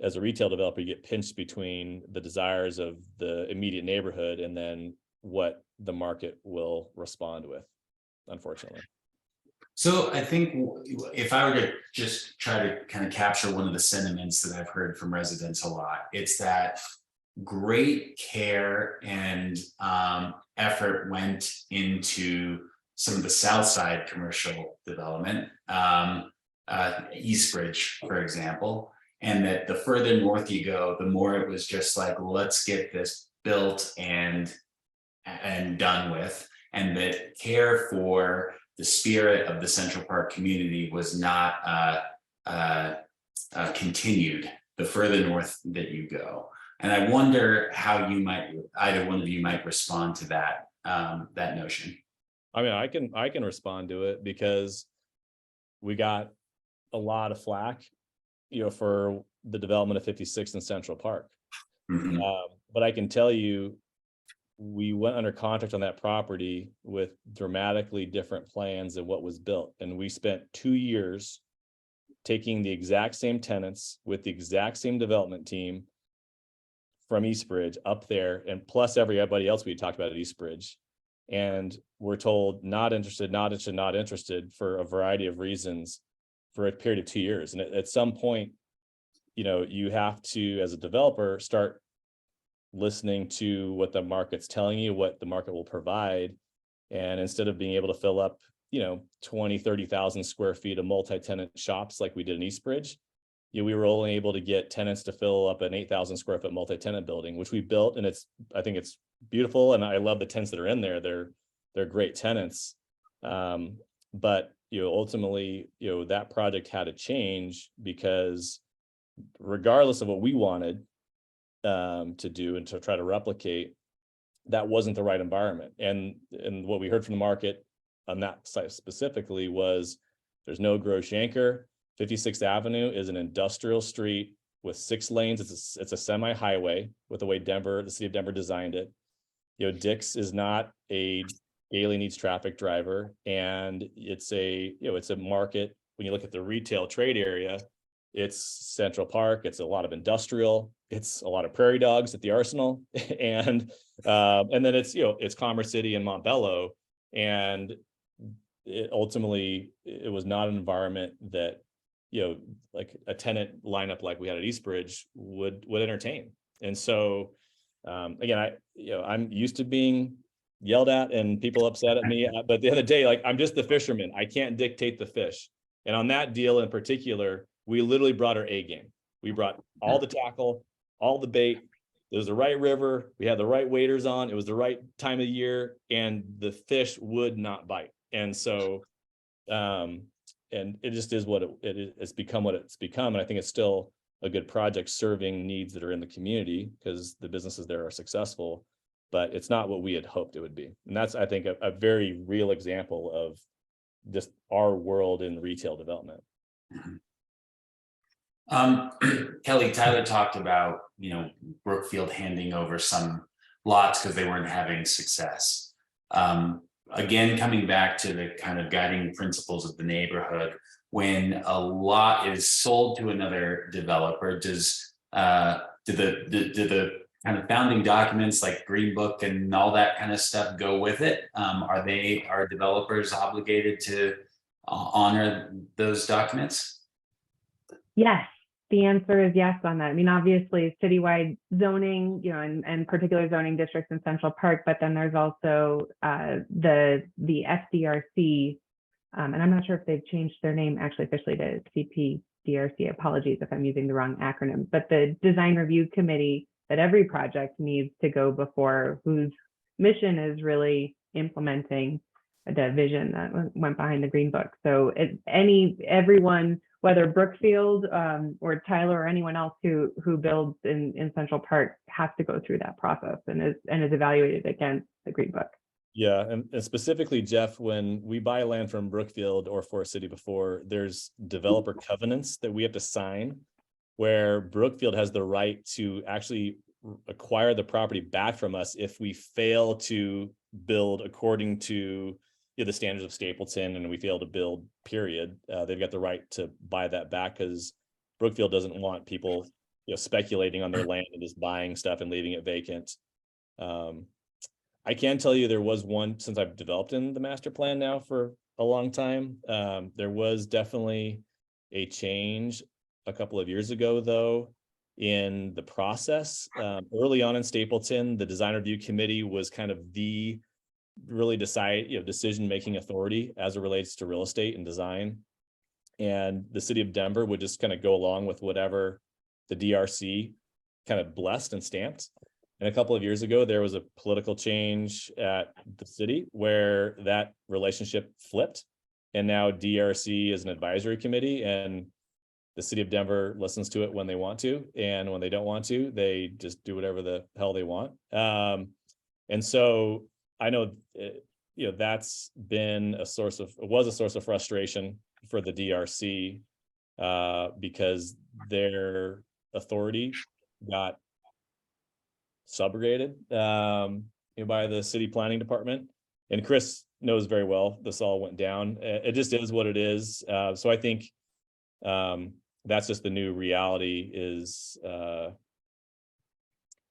as a retail developer, you get pinched between the desires of the immediate neighborhood and then what the market will respond with, unfortunately. So I think if I were to just try to kind of capture one of the sentiments that I've heard from residents a lot, it's that great care and effort went into some of the South Side commercial development, Eastbridge, for example, and that the further north you go, the more it was just like, let's get this built and done with, and that care for the spirit of the Central Park community was not continued the further north that you go. And I wonder how either one of you might respond to that notion. I mean, I can respond to it because we got a lot of flack, for the development of 56th and Central Park. Mm-hmm. But I can tell you, we went under contract on that property with dramatically different plans than what was built. And we spent 2 years taking the exact same tenants with the exact same development team from Eastbridge up there, and plus everybody else we talked about at Eastbridge. And we're told not interested for a variety of reasons for a period of 2 years. And at some point, you have to, as a developer, start listening to what the market's telling you, what the market will provide. And instead of being able to fill up, 20, 30,000 square feet of multi-tenant shops like we did in Eastbridge, we were only able to get tenants to fill up an 8,000 square foot multi-tenant building, which we built. And I think it's beautiful. And I love the tenants that are in there. They're great tenants. But, ultimately, that project had to change because regardless of what we wanted to do and to try to replicate, that wasn't the right environment. And what we heard from the market on that site specifically was there's no gross anchor. 56th Avenue is an industrial street with 6 lanes. It's a semi-highway with the way the city of Denver designed it. Dick's is not a daily needs traffic driver, and it's a market. When you look at the retail trade area, it's Central Park. It's a lot of industrial. It's a lot of prairie dogs at the Arsenal, and then it's Commerce City and Montbello, and ultimately it was not an environment that like a tenant lineup like we had at Eastbridge would entertain. And so again, I'm used to being yelled at and people upset at me, but the other day, like, I'm just the fisherman. I can't dictate the fish. And on that deal in particular, we literally brought our A game. We brought all the tackle, all the bait. It was the right river. We had the right waders on. It was the right time of year, and the fish would not bite. And so, and it just is what it's become what it's become. And I think it's still a good project serving needs that are in the community because the businesses there are successful, but it's not what we had hoped it would be. And that's, I think, a very real example of just our world in retail development. Kelly, Tyler talked about, Brookfield handing over some lots because they weren't having success. Again, coming back to the kind of guiding principles of the neighborhood, when a lot is sold to another developer, do the kind of founding documents like Green Book and all that kind of stuff go with it? Are developers obligated to honor those documents? Yes, the answer is yes on that. I mean, obviously citywide zoning, and particular zoning districts in Central Park, but then there's also the FDRC, and I'm not sure if they've changed their name actually officially to CPDRC. Apologies if I'm using the wrong acronym, but the design review committee that every project needs to go before, whose mission is really implementing the vision that went behind the Green Book. So everyone, whether Brookfield or Tyler or anyone else who builds in Central Park, has to go through that process and is evaluated against the Green Book. Yeah, and specifically, Jeff, when we buy land from Brookfield or Forest City before, there's developer covenants that we have to sign, where Brookfield has the right to actually acquire the property back from us if we fail to build according to the standards of Stapleton, and we fail to build, period. They've got the right to buy that back, because Brookfield doesn't want people speculating on their land and just buying stuff and leaving it vacant. I can tell you there was one, since I've developed in the master plan now for a long time, there was definitely a change a couple of years ago, though, in the process. Early on in Stapleton, the design review committee was kind of the really decision-making authority as it relates to real estate and design. And the city of Denver would just kind of go along with whatever the DRC kind of blessed and stamped. And a couple of years ago, there was a political change at the city where that relationship flipped. And now DRC is an advisory committee, and the city of Denver listens to it when they want to. And when they don't want to, they just do whatever the hell they want. And so I know, that's been was a source of frustration for the DRC because their authority got subrogated by the city planning department. And Chris knows very well this all went down. It just is what it is. So I think that's just the new reality is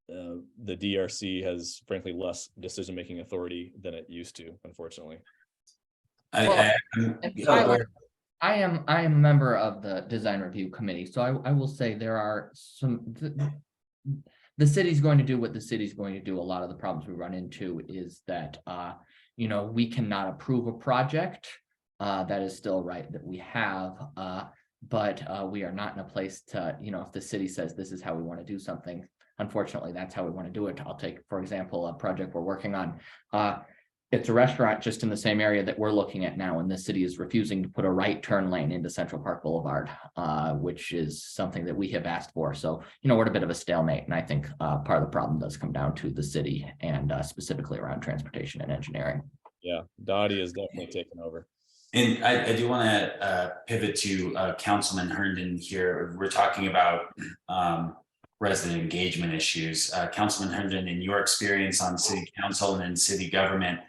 the DRC has frankly less decision-making authority than it used to, unfortunately. I am a member of the design review committee, so I will say there are some. The city's going to do what the city's going to do. A lot of the problems we run into is that we cannot approve a project. That is still right that we have, but we are not in a place to, if the city says this is how we want to do something, unfortunately, that's how we want to do it. I'll take, for example, a project we're working on. It's a restaurant just in the same area that we're looking at now, and the city is refusing to put a right turn lane into Central Park Boulevard, which is something that we have asked for. So, we're at a bit of a stalemate, and I think part of the problem does come down to the city and specifically around transportation and engineering. Yeah, Dottie is definitely taken over. And I do want to pivot to Councilman Herndon here. We're talking about resident engagement issues. Councilman Herndon, in your experience on city council and in city government,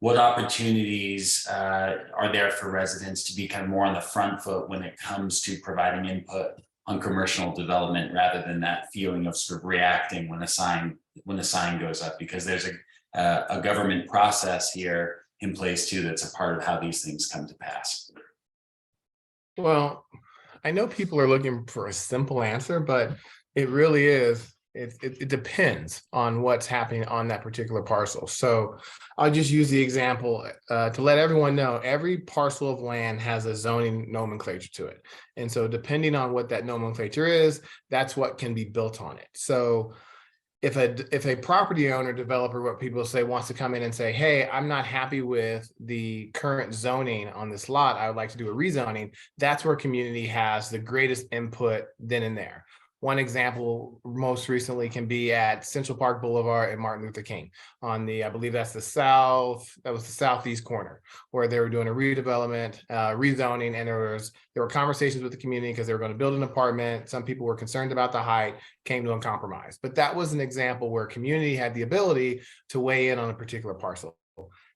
what opportunities are there for residents to be kind of more on the front foot when it comes to providing input on commercial development, rather than that feeling of sort of reacting when a sign goes up? Because there's a government process here in place too that's a part of how these things come to pass. Well, I know people are looking for a simple answer, but it really is. It depends on what's happening on that particular parcel. So I'll just use the example to let everyone know every parcel of land has a zoning nomenclature to it. And so depending on what that nomenclature is, that's what can be built on it. So if a property owner, developer, what people say, wants to come in and say, hey, I'm not happy with the current zoning on this lot, I would like to do a rezoning, that's where community has the greatest input then and there. One example most recently can be at Central Park Boulevard and Martin Luther King on the, I believe that's the southeast corner, where they were doing a redevelopment, rezoning, and there were conversations with the community because they were going to build an apartment. Some people were concerned about the height, came to a compromise. But that was an example where community had the ability to weigh in on a particular parcel.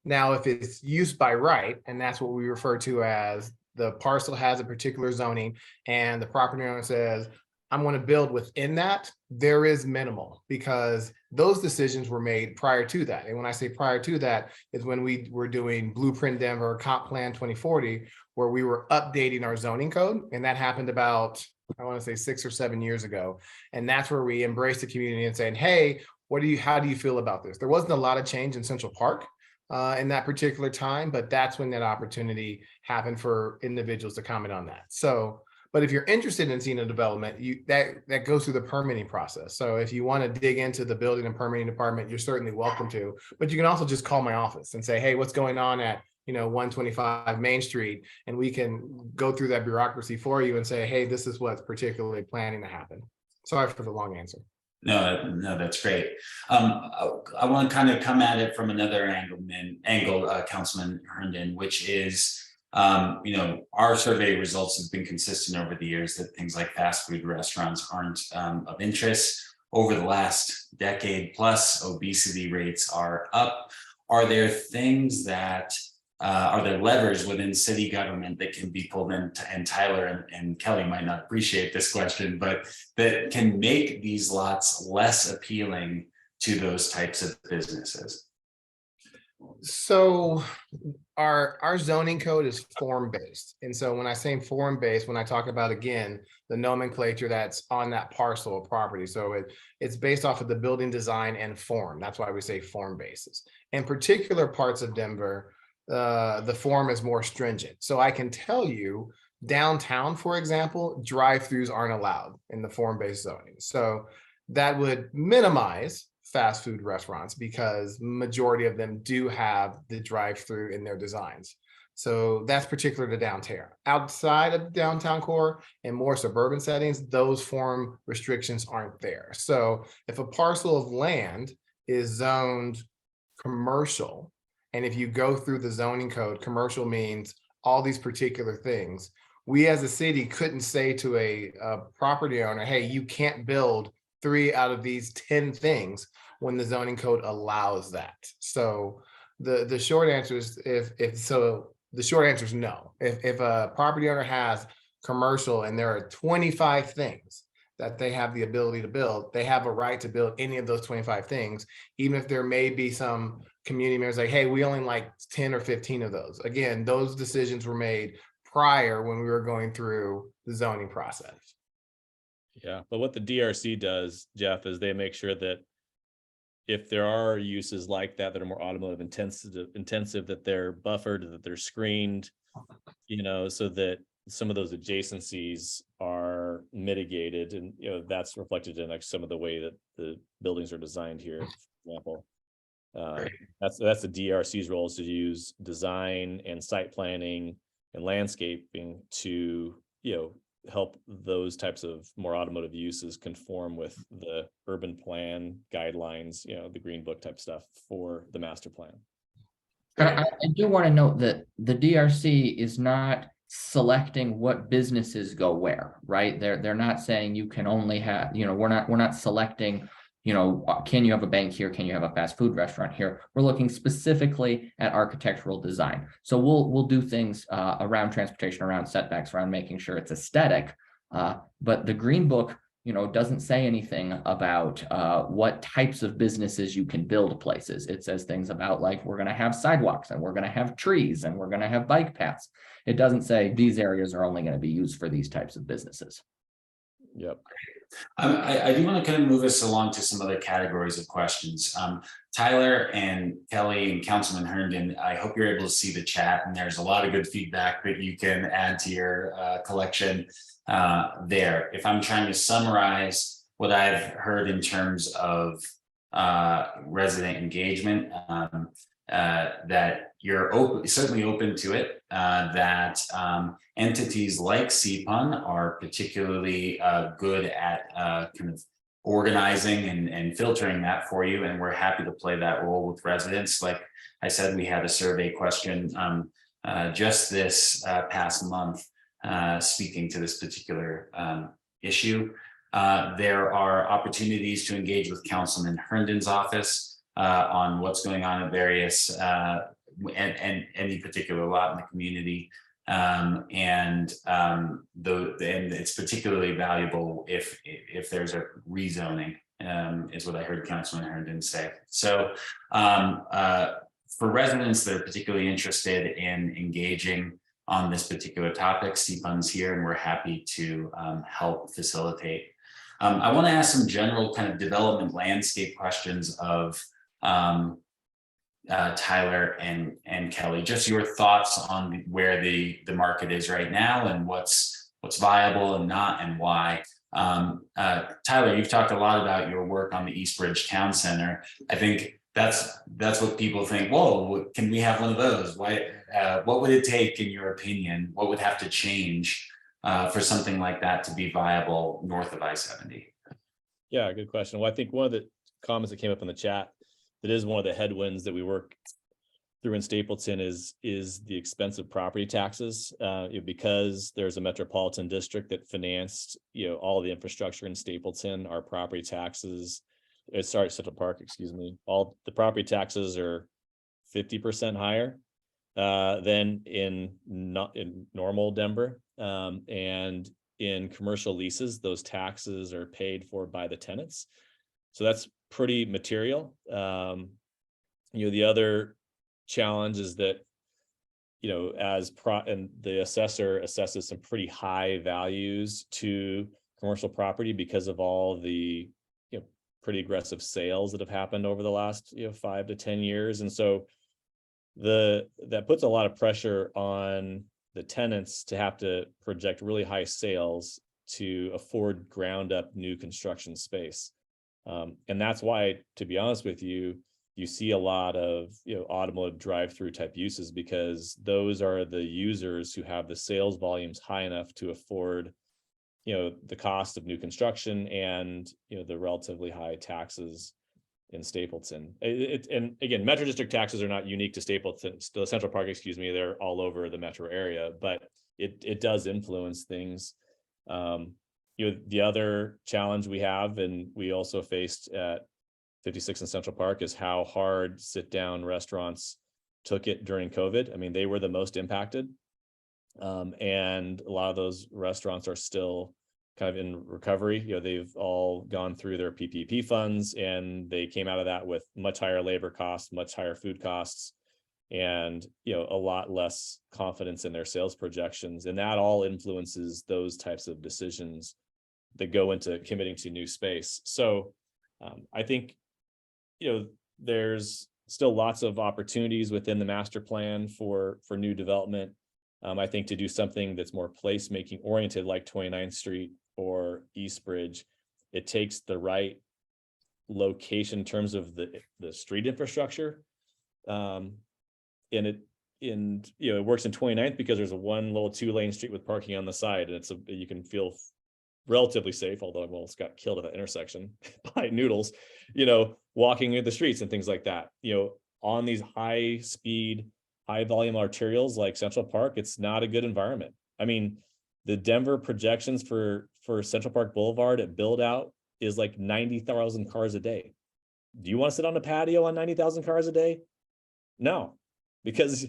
Now, if it's used by right, and that's what we refer to as the parcel has a particular zoning, and the property owner says, I'm going to build within that, there is minimal, because those decisions were made prior to that. And when I say prior to that, is when we were doing Blueprint Denver Comp Plan 2040, where we were updating our zoning code. And that happened about, I want to say 6 or 7 years ago. And that's where we embraced the community and saying, hey, how do you feel about this? There wasn't a lot of change in Central Park in that particular time, but that's when that opportunity happened for individuals to comment on that. So, But if you're interested in seeing a development, that goes through the permitting process. So if you want to dig into the building and permitting department, you're certainly welcome to. But you can also just call my office and say, hey, what's going on at 125 Main Street, and we can go through that bureaucracy for you and say, hey, this is what's particularly planning to happen. Sorry for the long answer. No, that's great. I want to kind of come at it from another angle, Councilman Herndon, which is, our survey results have been consistent over the years that things like fast food restaurants aren't of interest. Over the last decade plus, obesity rates are up. Are there things that are there levers within city government that can be pulled in, and Tyler and Kelly might not appreciate this question, but that can make these lots less appealing to those types of businesses? So our zoning code is form-based. And so when I say form-based, when I talk about, again, the nomenclature that's on that parcel of property. So it's based off of the building design and form. That's why we say form basis. In particular parts of Denver, the form is more stringent. So I can tell you downtown, for example, drive-throughs aren't allowed in the form-based zoning. So that would minimize fast food restaurants because majority of them do have the drive-through in their designs. So that's particular to downtown. Outside of downtown core and more suburban settings, those form restrictions aren't there. So if a parcel of land is zoned commercial, and if you go through the zoning code, commercial means all these particular things. We as a city couldn't say to a property owner, hey, you can't build 3 out of these 10 things when the zoning code allows that. So the short answer is the short answer is no. If a property owner has commercial and there are 25 things that they have the ability to build, they have a right to build any of those 25 things, even if there may be some community members like, hey, we only like 10 or 15 of those. Again, those decisions were made prior when we were going through the zoning process. Yeah, but what the DRC does, Jeff, is they make sure that if there are uses like that are more automotive intensive, that they're buffered, that they're screened, so that some of those adjacencies are mitigated, and that's reflected in like some of the way that the buildings are designed here, for example. That's the DRC's role, is to use design and site planning and landscaping to help those types of more automotive uses conform with the urban plan guidelines, the green book type stuff for the master plan. I do want to note that the DRC is not selecting what businesses go where, right? They're not saying you can only have, we're not selecting, can you have a bank here? Can you have a fast food restaurant here? We're looking specifically at architectural design. So we'll do things around transportation, around setbacks, around making sure it's aesthetic. But the Green Book, doesn't say anything about what types of businesses you can build places. It says things about like, we're going to have sidewalks and we're going to have trees and we're going to have bike paths. It doesn't say these areas are only going to be used for these types of businesses. Yep. I do want to kind of move us along to some other categories of questions. Tyler and Kelly and Councilman Herndon, I hope you're able to see the chat, and there's a lot of good feedback that you can add to your collection there. If I'm trying to summarize what I've heard in terms of resident engagement, that you're certainly open to it, that entities like CPUN are particularly good at kind of organizing and filtering that for you, and we're happy to play that role with residents. Like I said, we had a survey question just this past month speaking to this particular issue. There are opportunities to engage with Councilman Herndon's office on what's going on in various and any particular lot in the community, and it's particularly valuable if there's a rezoning, is what I heard Councilman Herndon say. So for residents that are particularly interested in engaging on this particular topic, CPUN's here, and we're happy to help facilitate. I want to ask some general kind of development landscape questions of Tyler and Kelly. Just your thoughts on where the market is right now and what's what's viable and not, and why. Tyler, you've talked a lot about your work on the Eastbridge Town Center. I think that's what people think. Whoa, can we have one of those? Why? What would it take, in your opinion? What would have to change for something like that to be viable north of I-70? Yeah, good question. Well, I think one of the comments that came up in the chat, that is one of the headwinds that we work through in Stapleton is the expensive property taxes, because there's a metropolitan district that financed, all the infrastructure in Stapleton. Our property taxes, Central Park, excuse me, all the property taxes are 50% higher than in normal Denver, and in commercial leases, those taxes are paid for by the tenants. So that's pretty material. The other challenge is that, and the assessor assesses some pretty high values to commercial property because of all the, pretty aggressive sales that have happened over the last, 5 to 10 years. And so that puts a lot of pressure on the tenants to have to project really high sales to afford ground up new construction space. And that's why, to be honest with you, you see a lot of automotive drive-through type uses, because those are the users who have the sales volumes high enough to afford the cost of new construction and the relatively high taxes in Stapleton. And again, Metro District taxes are not unique to Stapleton, the Central Park, excuse me, they're all over the metro area, but it does influence things. The other challenge we have, and we also faced at 56 in Central Park, is how hard sit-down restaurants took it during COVID. I mean, they were the most impacted. And a lot of those restaurants are still kind of in recovery. They've all gone through their PPP funds, and they came out of that with much higher labor costs, much higher food costs, and a lot less confidence in their sales projections. And that all influences those types of decisions that go into committing to new space. So I think there's still lots of opportunities within the master plan for new development. I think to do something that's more placemaking oriented, like 29th Street or Eastbridge, it takes the right location in terms of the street infrastructure. And it works in 29th because there's a one little 2-lane street with parking on the side, and you can feel relatively safe, although I almost got killed at that intersection by noodles, walking in the streets and things like that. On these high speed, high volume arterials like Central Park, it's not a good environment. I mean, the Denver projections for Central Park Boulevard at build out is like 90,000 cars a day. Do you want to sit on a patio on 90,000 cars a day? No, because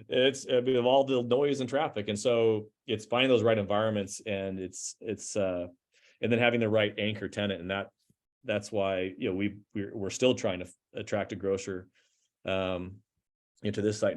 it's of all the noise and traffic. And so it's finding those right environments, and it's and then having the right anchor tenant. And that's why, we're still trying to attract a grocer into this site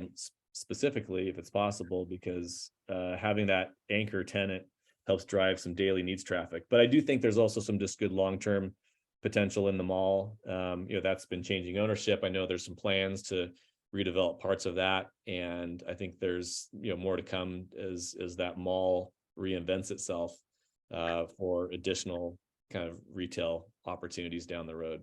specifically, if it's possible, because having that anchor tenant helps drive some daily needs traffic. But I do think there's also some just good long-term potential in the mall. That's been changing ownership. I know there's some plans to redevelop parts of that, and I think there's more to come as that mall reinvents itself for additional kind of retail opportunities down the road.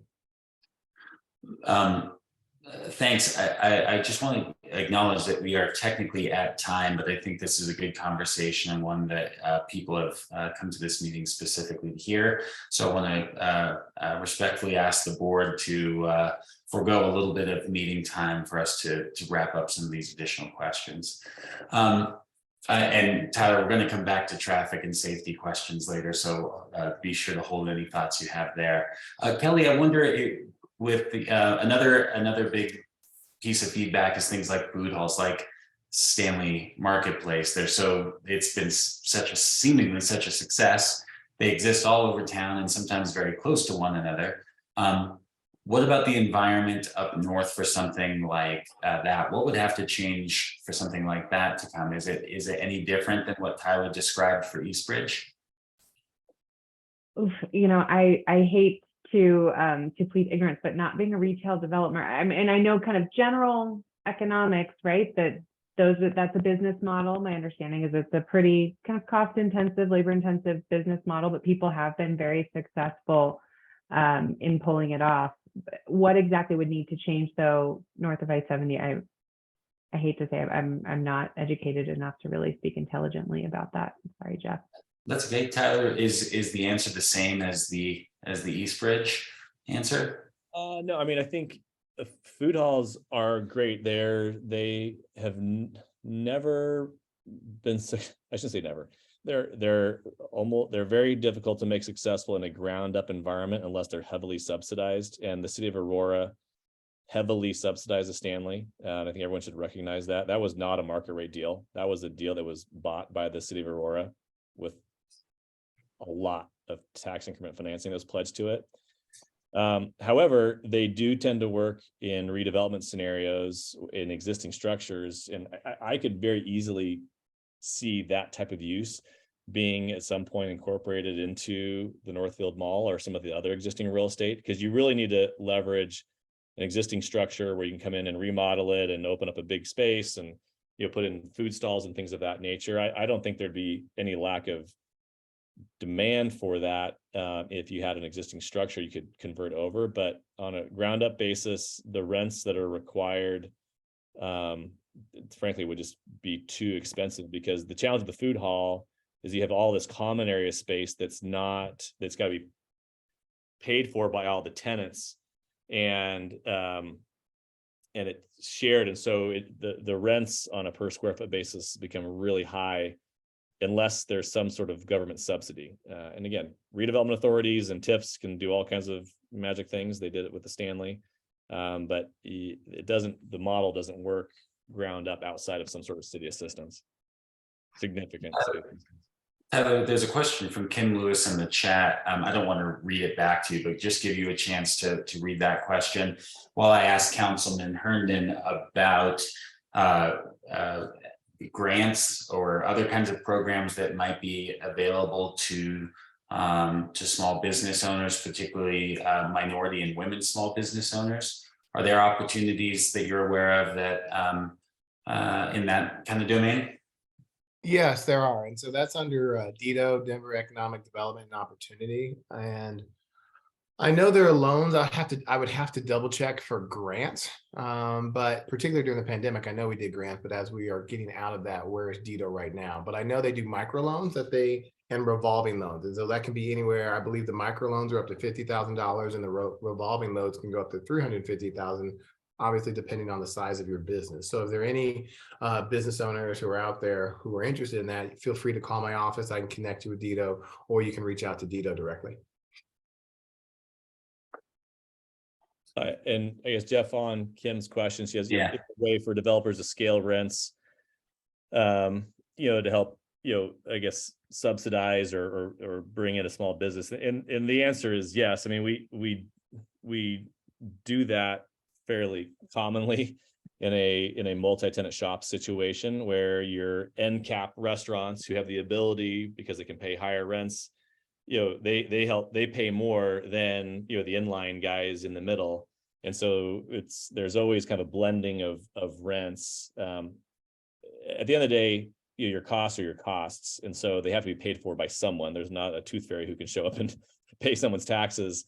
Thanks. I just want to acknowledge that we are technically at time, but I think this is a good conversation and one that people have come to this meeting specifically to hear. So I want to respectfully ask the board to forego a little bit of meeting time for us to wrap up some of these additional questions. And Tyler, we're going to come back to traffic and safety questions later, so be sure to hold any thoughts you have there. Kelly, I wonder with the another big piece of feedback is things like food halls, like Stanley Marketplace. It's been seemingly such a success. They exist all over town and sometimes very close to one another. What about the environment up north for something like that? What would have to change for something like that to come? Is it any different than what Tyler described for Eastbridge? Oof, I hate to plead ignorance, but not being a retail developer, and I know kind of general economics, right? That that's a business model. My understanding is it's a pretty kind of cost-intensive, labor-intensive business model, but people have been very successful in pulling it off. What exactly would need to change, though, north of I-70? I hate to say I'm not educated enough to really speak intelligently about that. Sorry, Jeff. That's okay. Tyler, is the answer the same as the East Bridge answer? No, I mean, I think food halls are great. They have never been, I shouldn't say never. They're very difficult to make successful in a ground up environment unless they're heavily subsidized. And the city of Aurora heavily subsidized the Stanley. I think everyone should recognize that. That was not a market rate deal. That was a deal that was bought by the city of Aurora with a lot of tax increment financing that was pledged to it. However, they do tend to work in redevelopment scenarios in existing structures. And I could very easily see that type of use being at some point incorporated into the Northfield Mall or some of the other existing real estate, because you really need to leverage an existing structure where you can come in and remodel it and open up a big space and put in food stalls and things of that nature. I don't think there'd be any lack of demand for that. If you had an existing structure you could convert over, but on a ground up basis, the rents that are required frankly would just be too expensive, because the challenge of the food hall is you have all this common area space that's got to be paid for by all the tenants, and it's shared, and so the rents on a per square foot basis become really high unless there's some sort of government subsidy. And again, redevelopment authorities and TIFs can do all kinds of magic things. They did it with the Stanley, but the model doesn't work ground up outside of some sort of city assistance. Significant city assistance. There's a question from Kim Lewis in the chat. I don't want to read it back to you, but just give you a chance to read that question while I ask Councilman Herndon about grants or other kinds of programs that might be available to small business owners, particularly minority and women small business owners. Are there opportunities that you're aware of that in that kind of domain? Yes, there are. And so that's under DEDO, Denver Economic Development and Opportunity. And I know there are loans. I would have to double check for grants, but particularly during the pandemic, I know we did grants, but as we are getting out of that, where is DEDO right now? But I know they do microloans and revolving loans. And so that can be anywhere. I believe the microloans are up to $50,000 and the revolving loans can go up to $350,000, obviously depending on the size of your business. So if there are any business owners who are out there who are interested in that, feel free to call my office. I can connect you with DEDO, or you can reach out to DEDO directly. And I guess Jeff, on Kim's question, she has a way for developers to scale rents, to help, I guess, subsidize or bring in a small business. And the answer is yes. I mean, we do that fairly commonly in a multi-tenant shop situation where your end cap restaurants who have the ability, because they can pay higher rents, they pay more than the inline guys in the middle, and so there's always kind of blending of rents. At the end of the day, your costs are your costs, and so they have to be paid for by someone. There's not a tooth fairy who can show up and pay someone's taxes.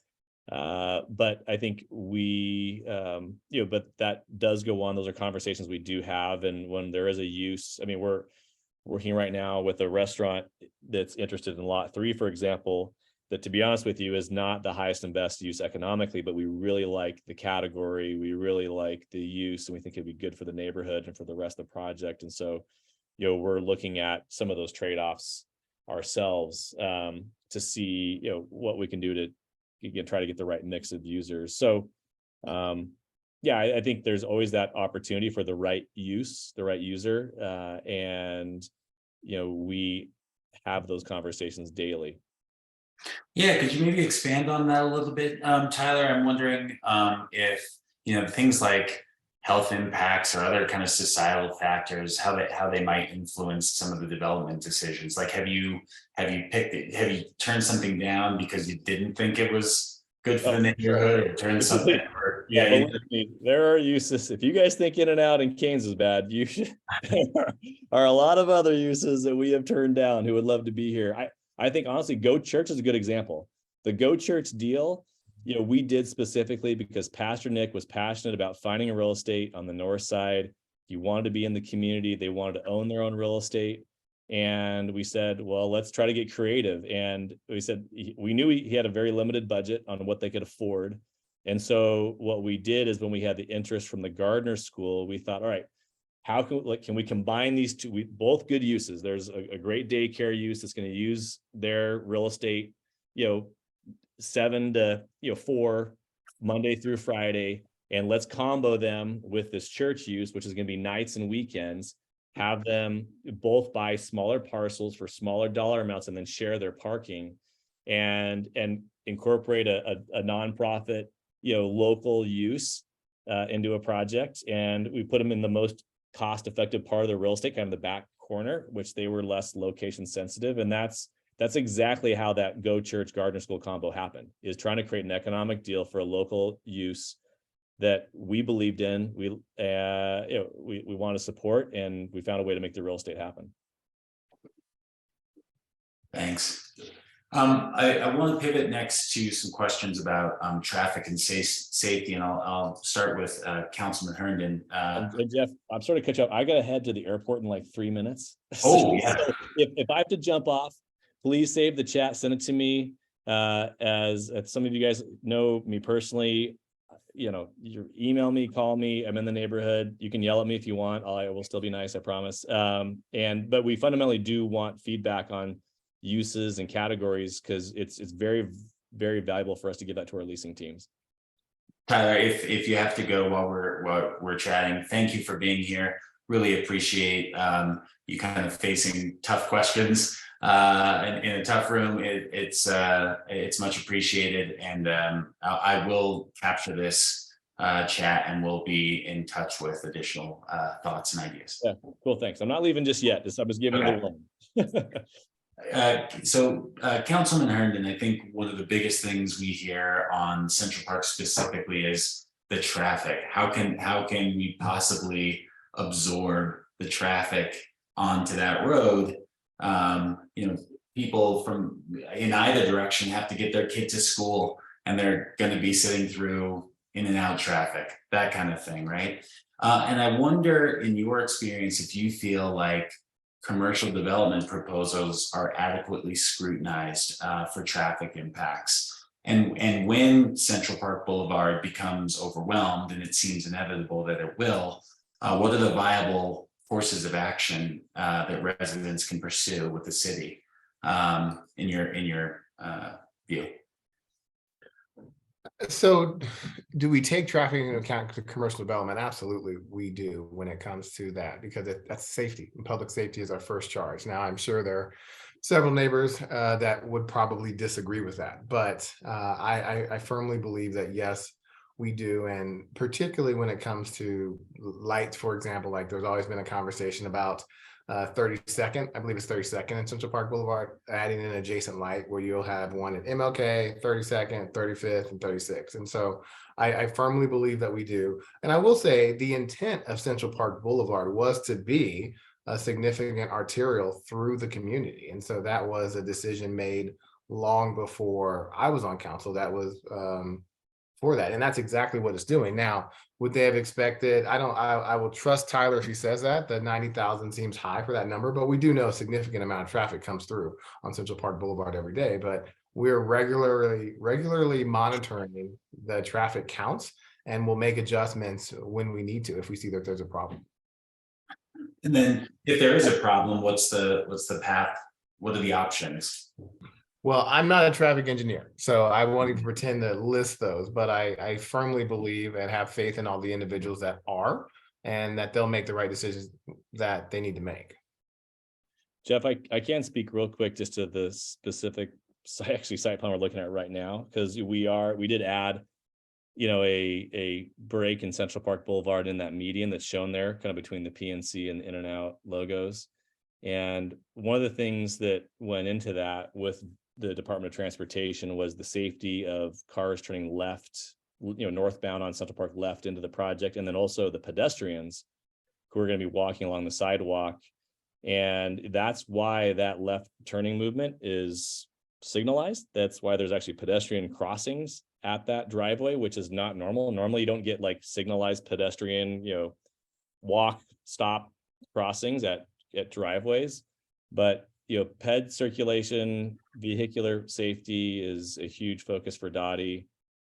But I think but that does go on. Those are conversations we do have, and when there is a use, I mean, we're working right now with a restaurant that's interested in lot 3, for example, that, to be honest with you, is not the highest and best use economically, but we really like the category, we really like the use, and we think it'd be good for the neighborhood and for the rest of the project. And so, we're looking at some of those trade-offs ourselves to see, what we can do to try to get the right mix of users. So, I think there's always that opportunity for the right use, the right user, and we have those conversations daily. Yeah, could you maybe expand on that a little bit, Tyler? I'm wondering if things like health impacts or other kind of societal factors, how they might influence some of the development decisions. Like, have you turned something down because you didn't think it was good for the neighborhood, or turned something, or Yeah, But believe me, there are uses. If you guys think In-N-Out and Cane's is bad, you should. There are a lot of other uses that we have turned down who would love to be here. I think honestly, Go Church is a good example. The Go Church deal, we did specifically because Pastor Nick was passionate about finding a real estate on the north side. He wanted to be in the community. They wanted to own their own real estate. And we said, well, let's try to get creative. And we said, we knew he had a very limited budget on what they could afford. And so what we did is when we had the interest from the Gardner School, we thought, all right, how can we combine these two? Both good uses. There's a great daycare use that's going to use their real estate, 7 to 4 Monday through Friday, and let's combo them with this church use, which is going to be nights and weekends. Have them both buy smaller parcels for smaller dollar amounts, and then share their parking, and incorporate a nonprofit, local use into a project. And we put them in the most cost-effective part of the real estate, kind of the back corner, which they were less location sensitive. And that's exactly how that Go Church Gardner School combo happened, is trying to create an economic deal for a local use that we believed in, we want to support, and we found a way to make the real estate happen. Thanks. I want to pivot next to some questions about traffic and safety, and I'll start with Councilman Herndon. And Jeff, I'm sorry to cut you off. I got to head to the airport in like 3 minutes. Oh, yeah. So if I have to jump off, please save the chat, send it to me. As some of you guys know me personally, you email me, call me. I'm in the neighborhood. You can yell at me if you want. I will still be nice, I promise. But we fundamentally do want feedback on uses and categories, because it's very, very valuable for us to give that to our leasing teams. Tyler, if you have to go while we're chatting, thank you for being here. Really appreciate you kind of facing tough questions in a tough room. It's much appreciated, and I will capture this chat, and we'll be in touch with additional thoughts and ideas. Yeah, cool, thanks. I'm not leaving just yet. I was giving you the one. So Councilman Herndon, I think one of the biggest things we hear on Central Park specifically is the traffic. How can we possibly absorb the traffic onto that road? People from in either direction have to get their kid to school, and they're going to be sitting through in and out traffic, that kind of thing, right? And I wonder, in your experience, if you feel like commercial development proposals are adequately scrutinized for traffic impacts. And when Central Park Boulevard becomes overwhelmed, and it seems inevitable that it will, what are the viable courses of action that residents can pursue with the city in your view? So do we take traffic into account to commercial development? Absolutely, we do when it comes to that, because that's safety, and public safety is our first charge. Now, I'm sure there are several neighbors that would probably disagree with that, but I firmly believe that yes, we do. And particularly when it comes to lights, for example, like there's always been a conversation about 32nd, I believe it's 32nd in Central Park Boulevard, adding an adjacent light where you'll have one at MLK, 32nd, 35th, and 36th. And so I firmly believe that we do. And I will say the intent of Central Park Boulevard was to be a significant arterial through the community. And so that was a decision made long before I was on council. That was for that. And that's exactly what it's doing. Now, would they have expected? I will trust Tyler if he says that. The 90,000 seems high for that number, but we do know a significant amount of traffic comes through on Central Park Boulevard every day. But we're regularly monitoring the traffic counts, and we'll make adjustments when we need to if we see that there's a problem. And then if there is a problem, what's the path? What are the options? Well, I'm not a traffic engineer, so I won't even pretend to list those, but I firmly believe and have faith in all the individuals that are, and that they'll make the right decisions that they need to make. Jeff, I can speak real quick just to the specific site plan we're looking at right now, because we did add, a break in Central Park Boulevard in that median that's shown there, kind of between the PNC and the In-N-Out logos. And one of the things that went into that with the Department of Transportation was the safety of cars turning left northbound on Central Park left into the project, and then also the pedestrians who are going to be walking along the sidewalk. And that's why that left turning movement is signalized. That's why there's actually pedestrian crossings at that driveway, which is not normal. Normally you don't get like signalized pedestrian, walk, stop crossings at driveways. But ped circulation, vehicular safety is a huge focus for Dottie,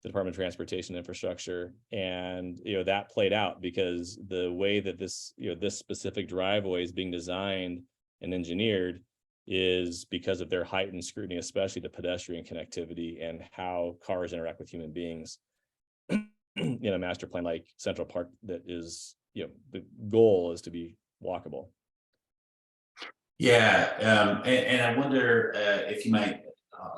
the Department of Transportation Infrastructure, and that played out because the way that this this specific driveway is being designed and engineered is because of their heightened scrutiny, especially to pedestrian connectivity and how cars interact with human beings in a master plan like Central Park that is, the goal is to be walkable. Yeah, and I wonder if you might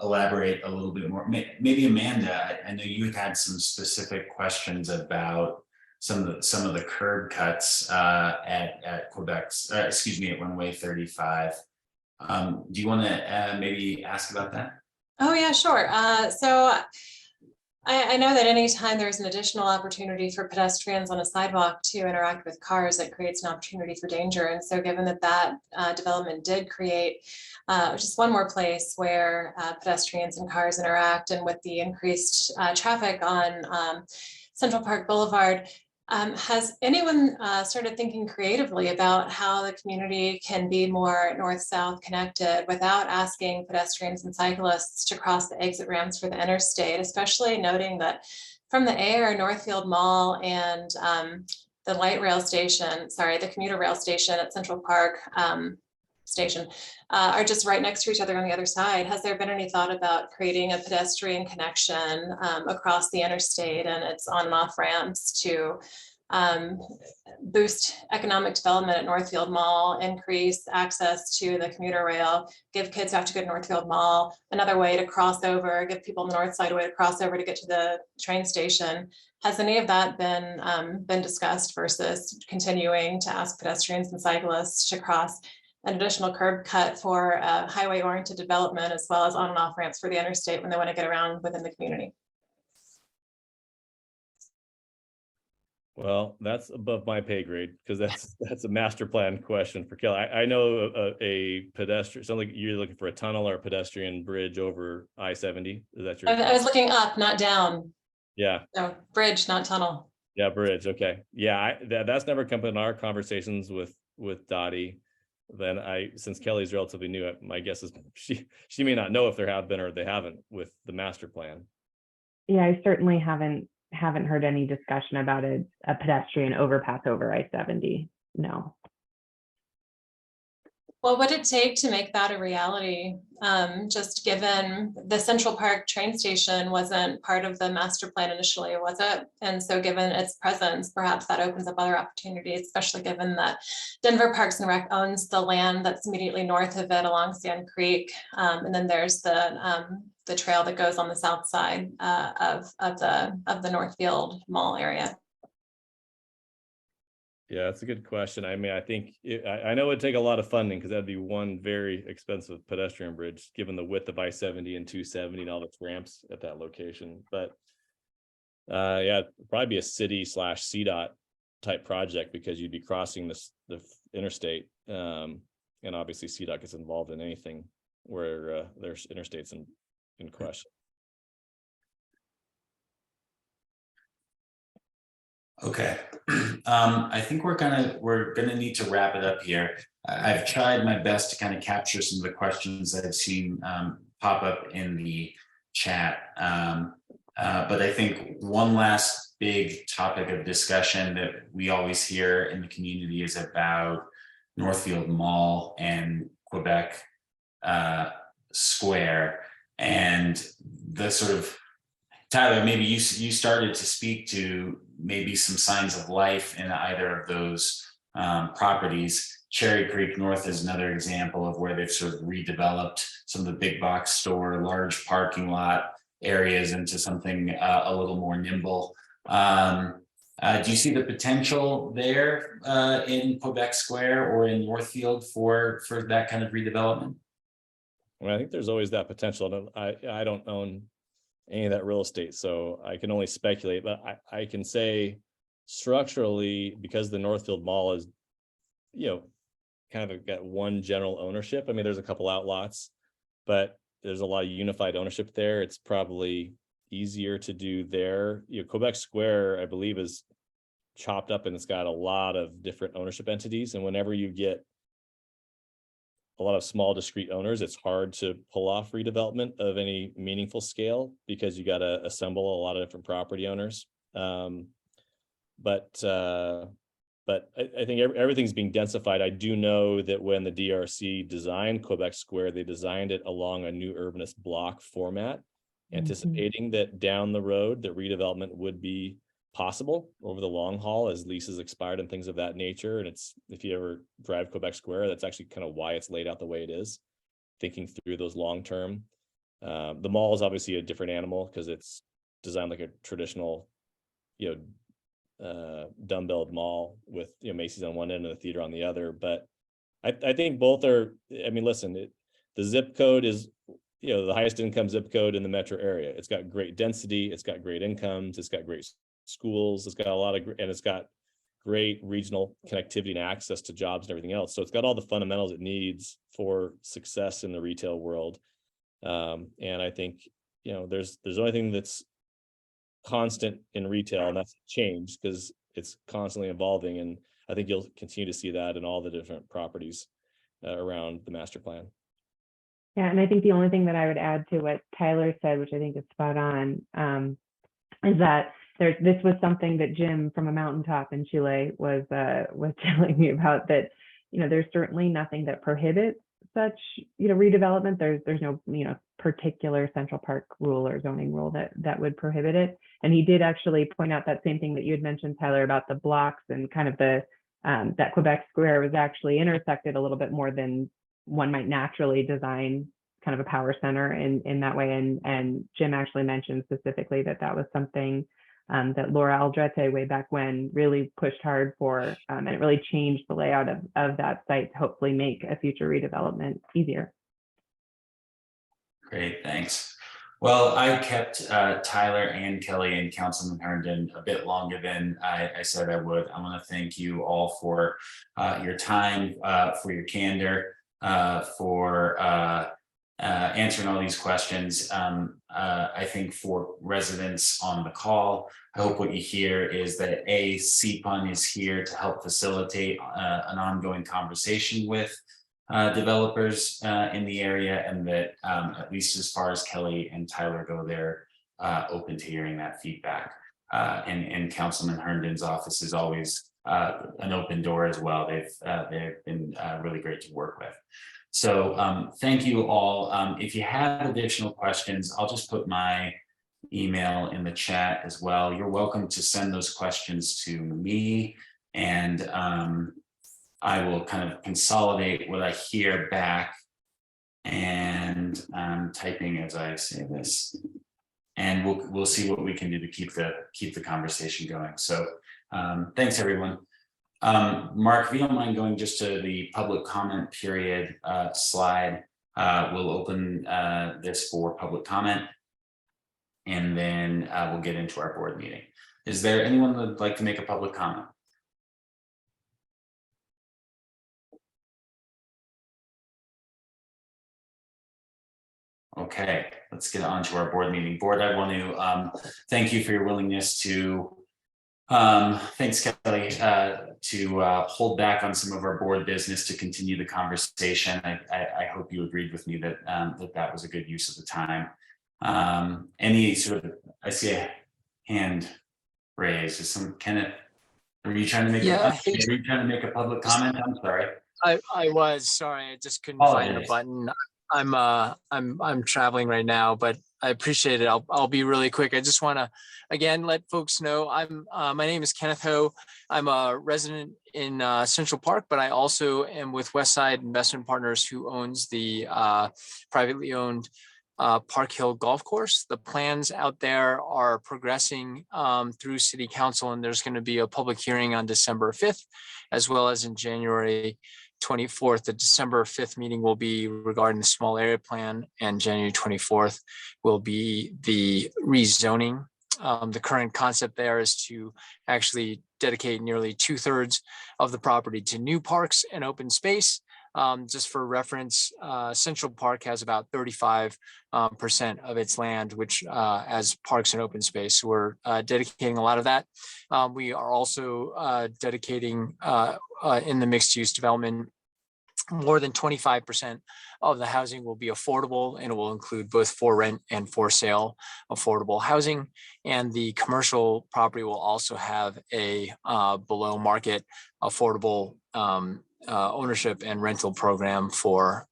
elaborate a little bit more. Maybe Amanda, I know you had some specific questions about some of the curb cuts at Quebec's, excuse me, at runway 35. Do you want to maybe ask about that? Oh, yeah, sure. So I know that anytime there's an additional opportunity for pedestrians on a sidewalk to interact with cars, it creates an opportunity for danger. And so given that development did create just one more place where pedestrians and cars interact, and with the increased traffic on Central Park Boulevard, has anyone started thinking creatively about how the community can be more north-south connected without asking pedestrians and cyclists to cross the exit ramps for the interstate, especially noting that from the air, Northfield Mall and the light rail station, the commuter rail station at Central Park station are just right next to each other on the other side. Has there been any thought about creating a pedestrian connection across the interstate and its on and off ramps to boost economic development at Northfield Mall, increase access to the commuter rail, give kids who have to go to Northfield Mall another way to cross over, give people on the north side a way to cross over to get to the train station? Has any of that been discussed versus continuing to ask pedestrians and cyclists to cross an additional curb cut for highway-oriented development, as well as on and off ramps for the interstate when they want to get around within the community? Well, that's above my pay grade because that's a master plan question for Kelly. I know a pedestrian. Sounds like you're looking for a tunnel or a pedestrian bridge over I-70. Is that your? I was looking up, not down. Yeah. No, bridge, not tunnel. Yeah, bridge. Okay. Yeah, that's never come in our conversations with Dottie. Then since Kelly's relatively new, my guess is she may not know if there have been or they haven't with the master plan. Yeah, I certainly haven't heard any discussion about a pedestrian overpass over I-70. No. What would it take to make that a reality? Just given the Central Park train station wasn't part of the master plan initially, was it? And so given its presence, perhaps that opens up other opportunities, especially given that Denver Parks and Rec owns the land that's immediately north of it along Sand Creek. And then there's the trail that goes on the south side of the Northfield Mall area. Yeah, that's a good question. I mean, I think I know it'd take a lot of funding because that'd be one very expensive pedestrian bridge, given the width of I-70 and 270 and all its ramps at that location. But yeah, it'd probably be a city/CDOT type project because you'd be crossing the interstate, and obviously CDOT gets involved in anything where there's interstates in question. Okay, I think we're gonna need to wrap it up here. I've tried my best to kind of capture some of the questions that I've seen pop up in the chat, but I think one last big topic of discussion that we always hear in the community is about Northfield Mall and Quebec Square, and the sort of, Tyler, maybe you started to speak to maybe some signs of life in either of those properties. Cherry Creek North is another example of where they've sort of redeveloped some of the big box store, large parking lot areas into something a little more nimble. Do you see the potential there in Quebec Square or in Northfield for that kind of redevelopment? Well, I think there's always that potential. I don't own any of that real estate. So I can only speculate, but I can say structurally, because the Northfield Mall is, kind of got one general ownership. I mean, there's a couple outlots, but there's a lot of unified ownership there. It's probably easier to do there. Quebec Square, I believe, is chopped up and it's got a lot of different ownership entities. And whenever you get a lot of small discrete owners, it's hard to pull off redevelopment of any meaningful scale because you got to assemble a lot of different property owners. But I think everything's being densified. I do know that when the DRC designed Quebec Square, they designed it along a new urbanist block format, anticipating that down the road that redevelopment would be possible over the long haul as leases expired and things of that nature. And it's, if you ever drive Quebec Square, that's actually kind of why it's laid out the way it is, thinking through those long term. The mall is obviously a different animal because it's designed like a traditional, dumbbelled mall with Macy's on one end and the theater on the other. But I think both are, I mean, listen, the zip code is the highest income zip code in the metro area. It's got great density, it's got great incomes, it's got great schools, it's got a lot of, and it's got great regional connectivity and access to jobs and everything else. So it's got all the fundamentals it needs for success in the retail world. And I think there's the only thing that's constant in retail, and that's change, because it's constantly evolving. And I think you'll continue to see that in all the different properties around the master plan. Yeah, and I think the only thing that I would add to what Tyler said, which I think is spot on, is that this was something that Jim from a mountaintop in Chile was telling me about, that there's certainly nothing that prohibits such redevelopment. There's no particular Central Park rule or zoning rule that would prohibit it. And he did actually point out that same thing that you had mentioned, Tyler, about the blocks and kind of the that Quebec Square was actually intersected a little bit more than one might naturally design kind of a power center in that way. And Jim actually mentioned specifically that was something that Laura Aldrete way back when really pushed hard for, and it really changed the layout of that site to hopefully make a future redevelopment easier. Great, thanks. Well, I kept Tyler and Kelly and Councilman Herndon a bit longer than I said I would. I want to thank you all for your time, for your candor, for answering all these questions. I think for residents on the call, I hope what you hear is that CPUN is here to help facilitate an ongoing conversation with developers in the area, and that at least as far as Kelly and Tyler go, they're open to hearing that feedback. And Councilman Herndon's office is always an open door as well. They've been really great to work with. So thank you all. If you have additional questions, I'll just put my email in the chat as well. You're welcome to send those questions to me, and I will kind of consolidate what I hear back, and I'm typing as I say this, and we'll see what we can do to keep the conversation going. So thanks everyone. Mark, if you don't mind going just to the public comment period slide, we'll open this for public comment, and then we'll get into our board meeting. Is there anyone that would like to make a public comment? Okay, let's get on to our board meeting. Board, I want to thank you for your willingness to, thanks Kelly, to hold back on some of our board business to continue the conversation. I hope you agreed with me that that was a good use of the time. Any sort of, I see a hand raised. Is some Kenneth? Are you trying to make? Yeah, are you trying to make a public comment? I'm sorry. I was sorry. I just couldn't find the button. I'm traveling right now, but I appreciate it. I'll be really quick. I just want to again let folks know my name is Kenneth Ho. I'm a resident in Central Park, but I also am with Westside Investment Partners, who owns the privately owned Park Hill Golf Course. The plans out there are progressing through City Council, and there's going to be a public hearing on December 5th, as well as in January 24th. The December 5th meeting will be regarding the small area plan, and January 24th will be the rezoning. The current concept there is to actually dedicate nearly 2/3 of the property to new parks and open space. Just for reference, Central Park has about 35% of its land, which as parks and open space. So we're dedicating a lot of that. We are also dedicating in the mixed use development, more than 25% of the housing will be affordable, and it will include both for rent and for sale affordable housing. And the commercial property will also have a below market affordable ownership and rental program for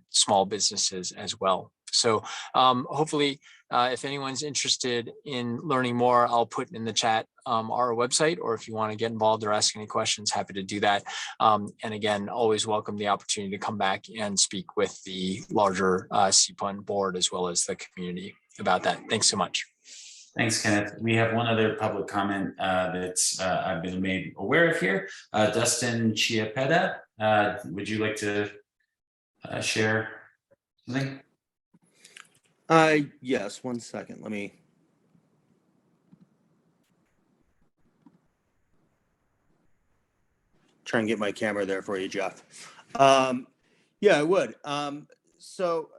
small businesses as well. So hopefully, if anyone's interested in learning more, I'll put in the chat our website, or if you want to get involved or ask any questions, happy to do that. And again, always welcome the opportunity to come back and speak with the larger CPUN board as well as the community about that. Thanks so much. Thanks, Kenneth. We have one other public comment that's I've been made aware of here. Dustin Chiapetta, would you like to share something? Yes, 1 second. Let me. Try and get my camera there for you, Jeff. Yeah, I would. So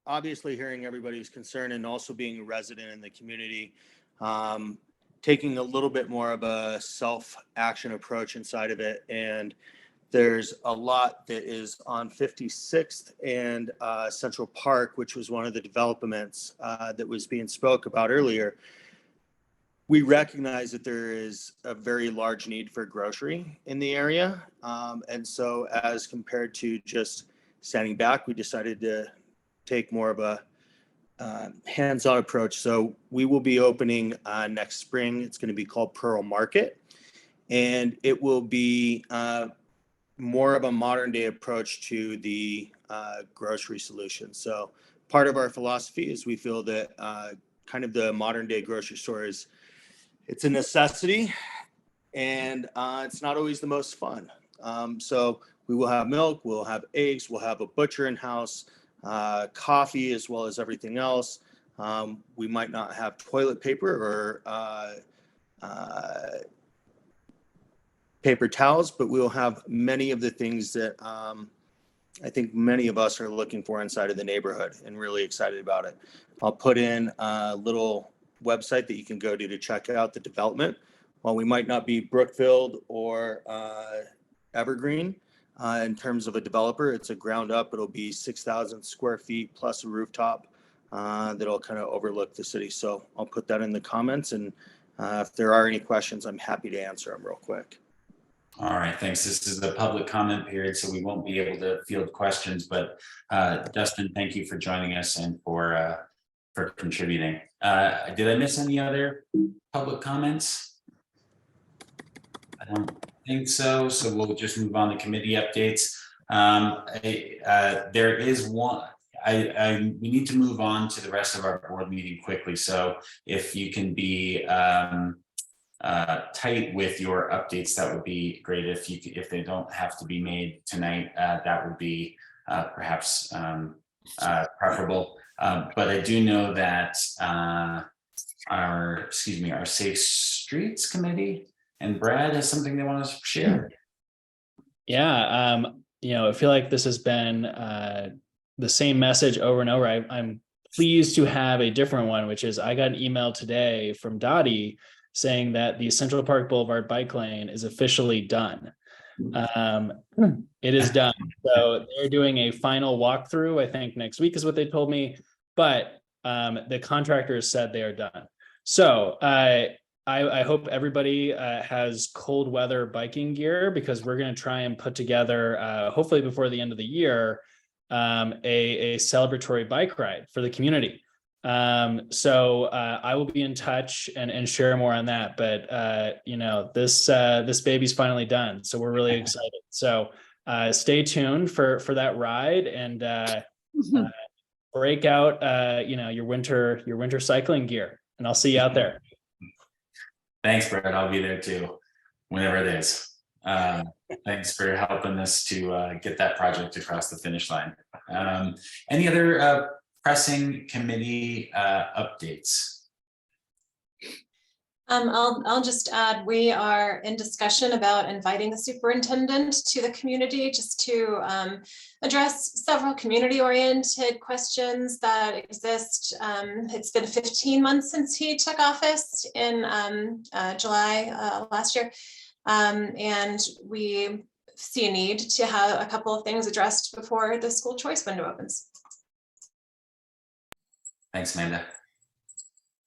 obviously hearing everybody's concern and also being a resident in the community, taking a little bit more of a self-action approach inside of it. And there's a lot that is on 56th and Central Park, which was one of the developments that was being spoke about earlier. We recognize that there is a very large need for grocery in the area. And so as compared to just standing back, we decided to take more of a hands-on approach. So we will be opening next spring. It's going to be called Pearl Market. And it will be more of a modern day approach to the grocery solution. So part of our philosophy is we feel that kind of the modern day grocery store is, it's a necessity, and it's not always the most fun. So we will have milk, we'll have eggs, we'll have a butcher in house, coffee, as well as everything else. We might not have toilet paper or paper towels, but we'll have many of the things that I think many of us are looking for inside of the neighborhood and really excited about it. I'll put in a little website that you can go to check out the development. While we might not be Brookfield or Evergreen in terms of a developer, it's a ground up. It'll be 6,000 square feet plus a rooftop that'll kind of overlook the city. So I'll put that in the comments, and if there are any questions, I'm happy to answer them real quick. All right, thanks. This is the public comment period, so we won't be able to field questions, but Dustin, thank you for joining us and for contributing. Did I miss any other public comments? I don't think so. So we'll just move on to committee updates. There is one. We need to move on to the rest of our board meeting quickly. So if you can be tight with your updates, that would be great. If they don't have to be made tonight, that would be perhaps preferable. But I do know that our Safe Streets Committee and Brad has something they want to share. Yeah, I feel like this has been the same message over and over. I'm pleased to have a different one, which is I got an email today from Dottie saying that the Central Park Boulevard bike lane is officially done. It is done. So they're doing a final walkthrough, I think next week is what they told me, but the contractors said they are done. So I hope everybody has cold weather biking gear, because we're going to try and put together, hopefully before the end of the year, a celebratory bike ride for the community. So I will be in touch and share more on that, but this baby's finally done, so we're really excited. So stay tuned for that ride, and break out your winter cycling gear, and I'll see you out there. Thanks, Brad. I'll be there too, whenever it is. Thanks for helping us to get that project across the finish line. Any other pressing committee updates? I'll just add, we are in discussion about inviting the superintendent to the community just to address several community-oriented questions that exist. It's been 15 months since he took office in July last year. And we see a need to have a couple of things addressed before the school choice window opens. Thanks, Amanda.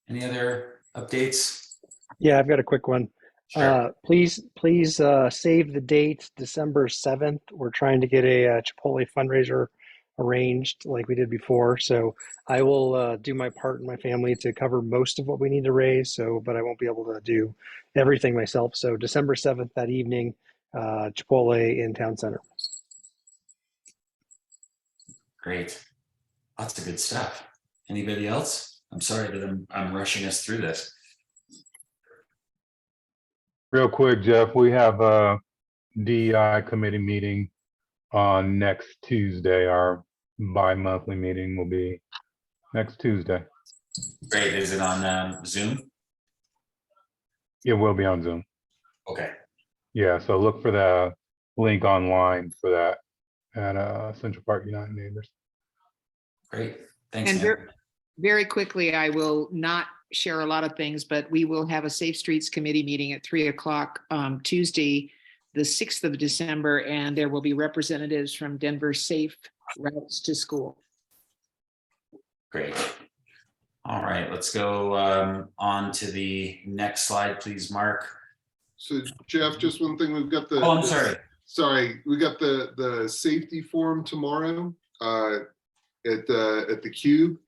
Any other updates? Yeah, I've got a quick one. Sure. Please save the date, December 7th. We're trying to get a Chipotle fundraiser arranged like we did before. So I will do my part and my family to cover most of what we need to raise. But I won't be able to do everything myself. So December 7th, that evening, Chipotle in Town Center. Great. Lots of good stuff. Anybody else? I'm sorry that I'm rushing us through this. Real quick, Jeff, we have a DEI committee meeting on next Tuesday. Our bi-monthly meeting will be next Tuesday. Great. Is it on Zoom? It will be on Zoom. Okay. Yeah, so look for the link online for that at Central Park United Neighbors. Great. Thanks. And very quickly, I will not share a lot of things, but we will have a Safe Streets Committee meeting at 3 o'clock Tuesday, the 6th of December, and there will be representatives from Denver Safe Routes to School. Great. All right, let's go on to the next slide, please, Mark. So Jeff, just one thing, we've got the— Oh, I'm sorry. Sorry, we got the safety forum tomorrow at the Cube.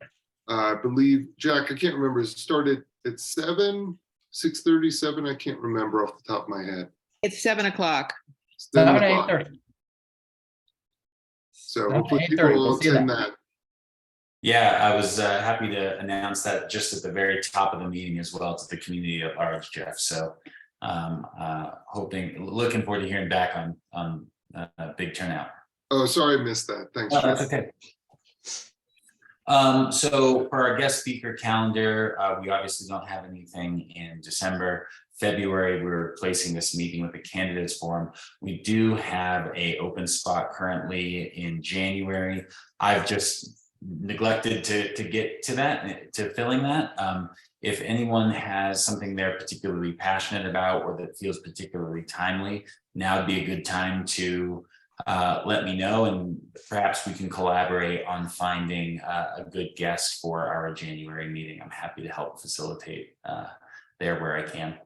I believe, Jack, I can't remember, it started at 7, 6:37, I can't remember off the top of my head. It's 7 o'clock. 7 o'clock. 8:30. So hopefully people will attend that. Yeah, I was happy to announce that just at the very top of the meeting as well to the community at large, Jeff. So looking forward to hearing back on a big turnout. Oh, sorry, I missed that. Thanks. Oh, that's okay. So for our guest speaker calendar, we obviously don't have anything in December. February, we're replacing this meeting with a candidates forum. We do have an open spot currently in January. I've just neglected to get to that, to filling that. If anyone has something they're particularly passionate about or that feels particularly timely, now would be a good time to let me know, and perhaps we can collaborate on finding a good guest for our January meeting. I'm happy to help facilitate there where I can.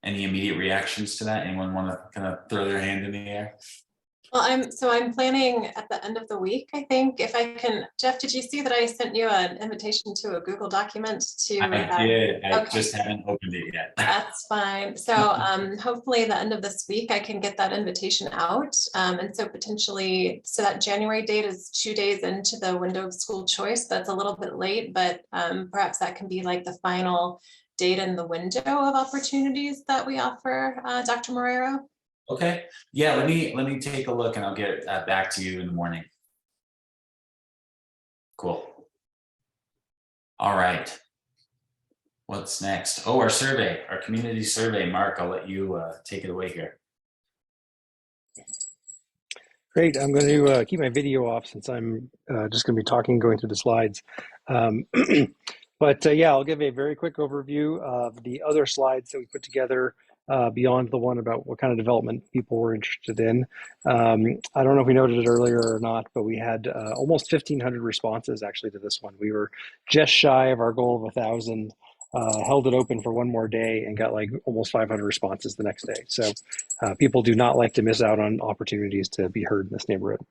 Any immediate reactions to that? Anyone want to kind of throw their hand in the air? Well, I'm planning at the end of the week, I think, if I can. Jeff, did you see that I sent you an invitation to a Google document to— I did. I okay. just haven't opened it yet. That's fine. So hopefully the end of this week, I can get that invitation out. And so potentially, so that January date is 2 days into the window of school choice. That's a little bit late, but perhaps that can be like the final date in the window of opportunities that we offer, Dr. Marrero. Okay. Yeah, let me take a look and I'll get back to you in the morning. Cool. All right. What's next? Oh, our survey, our community survey. Mark, I'll let you take it away here. Great. I'm going to keep my video off since I'm just going to be talking, going through the slides. But yeah, I'll give a very quick overview of the other slides that we put together beyond the one about what kind of development people were interested in. I don't know if we noted it earlier or not, but we had almost 1,500 responses actually to this one. We were just shy of our goal of 1,000, held it open for one more day and got like almost 500 responses the next day. So people do not like to miss out on opportunities to be heard in this neighborhood.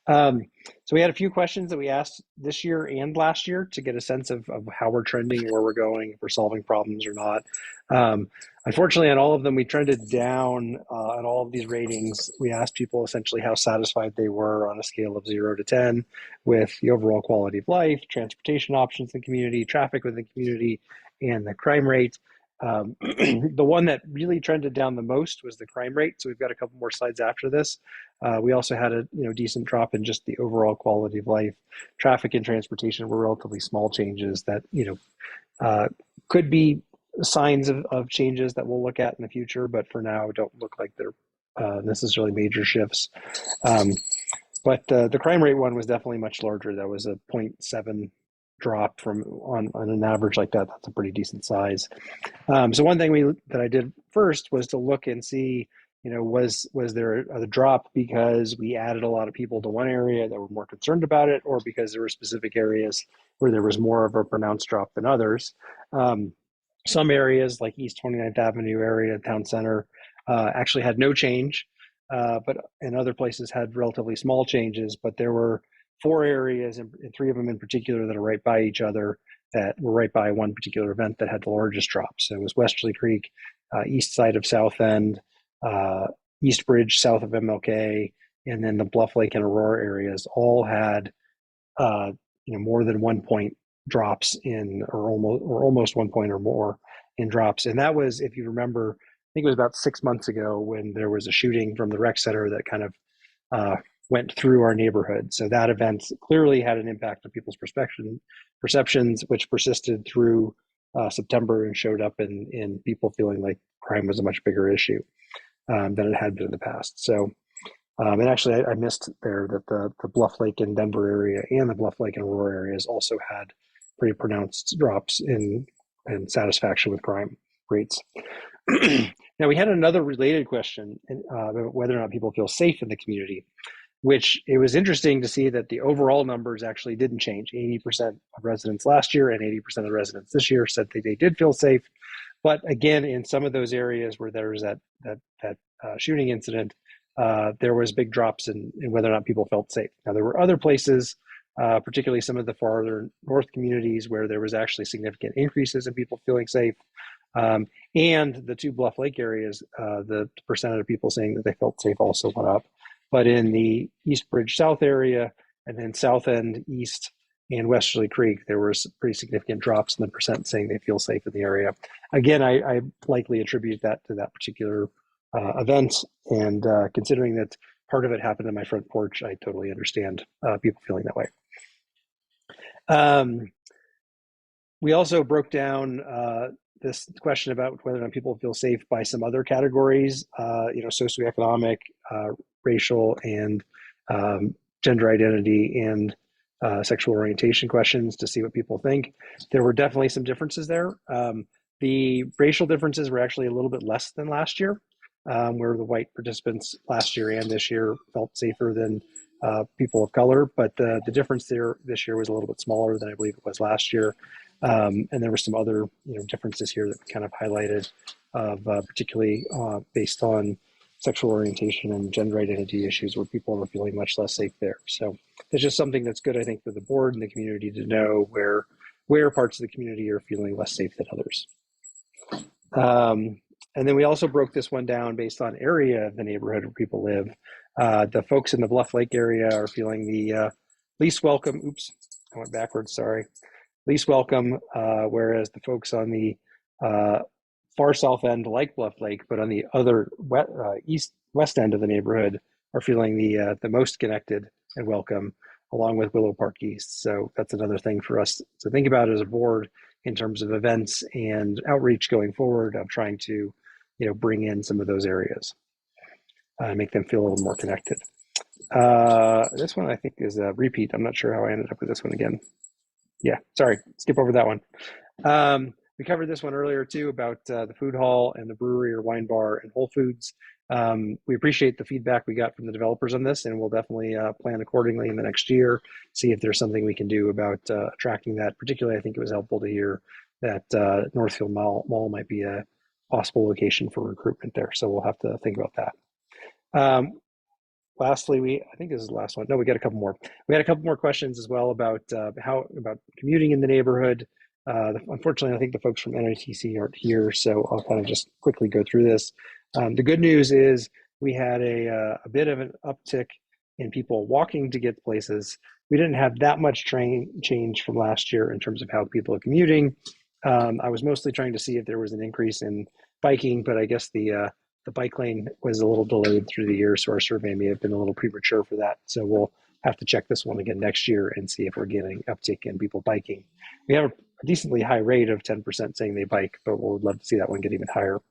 So we had a few questions that we asked this year and last year to get a sense of how we're trending, where we're going, if we're solving problems or not. Unfortunately, on all of them, we trended down on all of these ratings. We asked people essentially how satisfied they were on a scale of 0 to 10 with the overall quality of life, transportation options in the community, traffic within the community, and the crime rate. The one that really trended down the most was the crime rate. So we've got a couple more slides after this. We also had a decent drop in just the overall quality of life. Traffic and transportation were relatively small changes that could be signs of changes that we'll look at in the future, but for now don't look like they're necessarily major shifts. But the crime rate one was definitely much larger. That was a 0.7 drop from on an average like that. That's a pretty decent size. So one thing that I did first was to look and see, was there a drop because we added a lot of people to one area that were more concerned about it, or because there were specific areas where there was more of a pronounced drop than others. Some areas like East 29th Avenue area, Town Center, actually had no change, but in other places had relatively small changes. But there were 4 areas, and 3 of them in particular, that are right by each other, that were right by one particular event that had the largest drops. So it was Westerly Creek, east side of South End, East Bridge south of MLK, and then the Bluff Lake and Aurora areas all had more than 1 point drops in, or almost 1 point or more in drops. And that was, if you remember, I think it was about 6 months ago when there was a shooting from the rec center that kind of went through our neighborhood. So that event clearly had an impact on people's perceptions, which persisted through September and showed up in people feeling like crime was a much bigger issue than it had been in the past. So, and actually I missed there that the Bluff Lake and Denver area and the Bluff Lake and Aurora areas also had pretty pronounced drops in satisfaction with crime rates. Now, we had another related question about whether or not people feel safe in the community, which it was interesting to see that the overall numbers actually didn't change. 80% of residents last year and 80% of residents this year said that they did feel safe. But again, in some of those areas where there was that shooting incident, there was big drops in whether or not people felt safe. Now, there were other places, particularly some of the farther north communities, where there was actually significant increases in people feeling safe. And the 2 Bluff Lake areas, the percentage of people saying that they felt safe also went up. But in the East Bridge South area, and then South End East and Westerly Creek, there were pretty significant drops in the percent saying they feel safe in the area. Again, I likely attribute that to that particular event. And considering that part of it happened on my front porch, I totally understand people feeling that way. We also broke down this question about whether or not people feel safe by some other categories, socioeconomic, racial, and gender identity, and sexual orientation questions to see what people think. There were definitely some differences there. The racial differences were actually a little bit less than last year, where the white participants last year and this year felt safer than people of color, but the difference there this year was a little bit smaller than I believe it was last year. And there were some other differences here that kind of highlighted, particularly based on sexual orientation and gender identity issues, where people were feeling much less safe there. So it's just something that's good, I think, for the board and the community to know where parts of the community are feeling less safe than others. And then we also broke this one down based on area of the neighborhood where people live. The folks in the Bluff Lake area are feeling the least welcome. Oops, I went backwards, sorry. Least welcome, whereas the folks on the far south end like Bluff Lake, but on the other west end of the neighborhood are feeling the most connected and welcome, along with Willow Park East. So that's another thing for us to think about as a board in terms of events and outreach going forward, of trying to bring in some of those areas, make them feel a little more connected. This one I think is a repeat. I'm not sure how I ended up with this one again. Yeah, sorry, skip over that one. We covered this one earlier too, about the food hall and the brewery or wine bar and Whole Foods. We appreciate the feedback we got from the developers on this, and we'll definitely plan accordingly in the next year, see if there's something we can do about attracting that. Particularly, I think it was helpful to hear that Northfield Mall might be a possible location for recruitment there. So we'll have to think about that. Lastly, I think this is the last one. No, we got a couple more. We had a couple more questions as well about about commuting in the neighborhood. Unfortunately, I think the folks from NITC aren't here, so I'll kind of just quickly go through this. The good news is we had a bit of an uptick in people walking to get places. We didn't have that much change from last year in terms of how people are commuting. I was mostly trying to see if there was an increase in biking, but I guess the bike lane was a little delayed through the year, so our survey may have been a little premature for that. So we'll have to check this one again next year and see if we're getting uptick in people biking. We have a decently high rate of 10% saying they bike, but we'll love to see that one get even higher.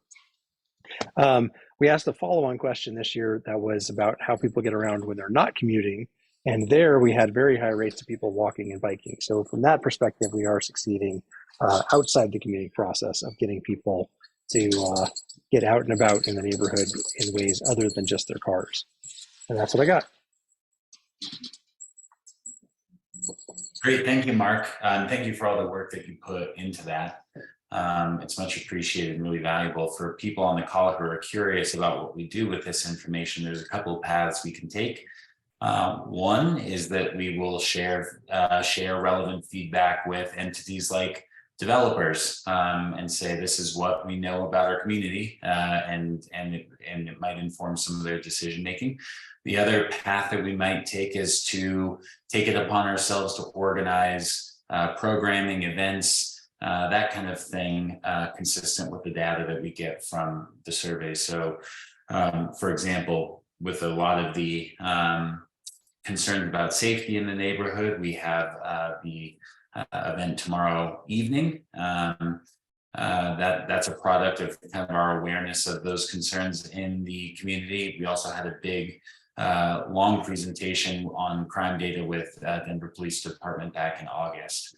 We asked a follow-on question this year that was about how people get around when they're not commuting. And there we had very high rates of people walking and biking. So from that perspective, we are succeeding outside the commuting process of getting people to get out and about in the neighborhood in ways other than just their cars. And that's what I got. Great, thank you, Mark. Thank you for all the work that you put into that. It's much appreciated and really valuable for people on the call who are curious about what we do with this information. There's a couple of paths we can take. One is that we will share relevant feedback with entities like developers and say this is what we know about our community, and it might inform some of their decision making. The other path that we might take is to take it upon ourselves to organize programming, events, that kind of thing, consistent with the data that we get from the survey. So, for example, with a lot of the concerns about safety in the neighborhood, we have the event tomorrow evening. That's a product of kind of our awareness of those concerns in the community. We also had a big long presentation on crime data with Denver Police Department back in August.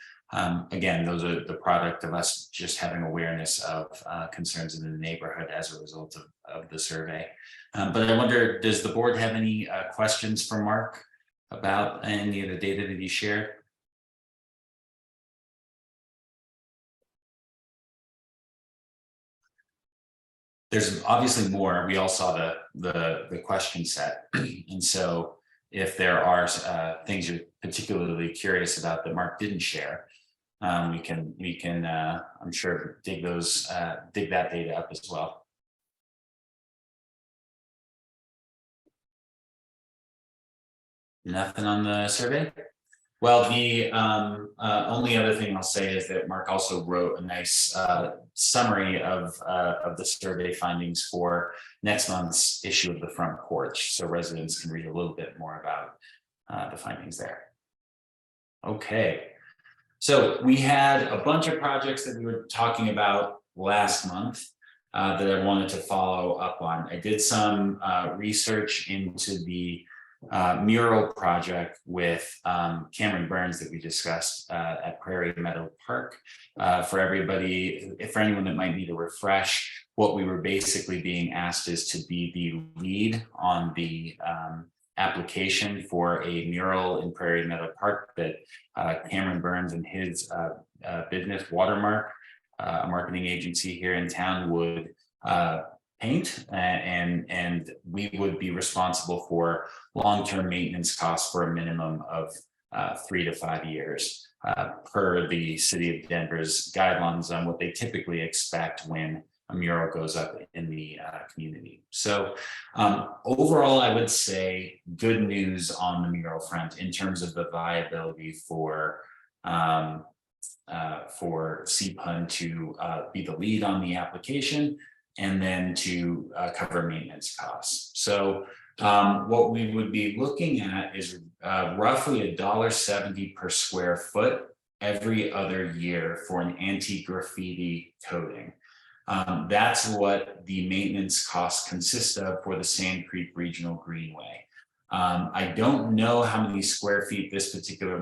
Again, those are the product of us just having awareness of concerns in the neighborhood as a result of the survey. But I wonder, does the board have any questions for Mark about any of the data that he shared? There's obviously more. We all saw the question set. And so if there are things you're particularly curious about that Mark didn't share, we can I'm sure dig that data up as well. Nothing on the survey? Well, the only other thing I'll say is that Mark also wrote a nice summary of the survey findings for next month's issue of the Front Porch, so residents can read a little bit more about the findings there. Okay, so we had a bunch of projects that we were talking about last month that I wanted to follow up on. I did some research into the mural project with Cameron Burns that we discussed at Prairie Meadow Park. For everybody, for anyone that might need a refresh, what we were basically being asked is to be the lead on the application for a mural in Prairie Meadow Park that Cameron Burns and his business Watermark, a marketing agency here in town, would paint, and we would be responsible for long-term maintenance costs for a minimum of 3 to 5 years per the city of Denver's guidelines on what they typically expect when a mural goes up in the community. So overall, I would say good news on the mural front in terms of the viability for CPUN to be the lead on the application and then to cover maintenance costs. So what we would be looking at is roughly $1.70 per square foot every other year for an anti-graffiti coating. That's what the maintenance costs consist of for the Sand Creek Regional Greenway. I don't know how many square feet this particular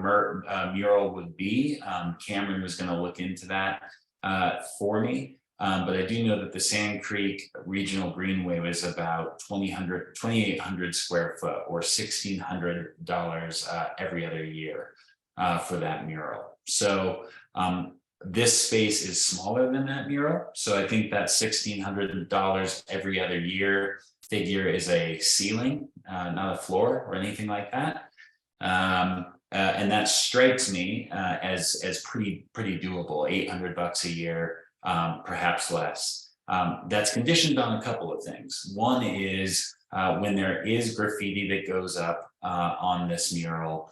mural would be. Cameron was going to look into that for me. But I do know that the Sand Creek Regional Greenway was about 2,800 square foot, or $1,600 every other year for that mural. So this space is smaller than that mural. So I think that $1,600 every other year figure is a ceiling, not a floor or anything like that. And that strikes me as pretty doable. $800 a year. Perhaps less. That's conditioned on a couple of things. One is when there is graffiti that goes up on this mural,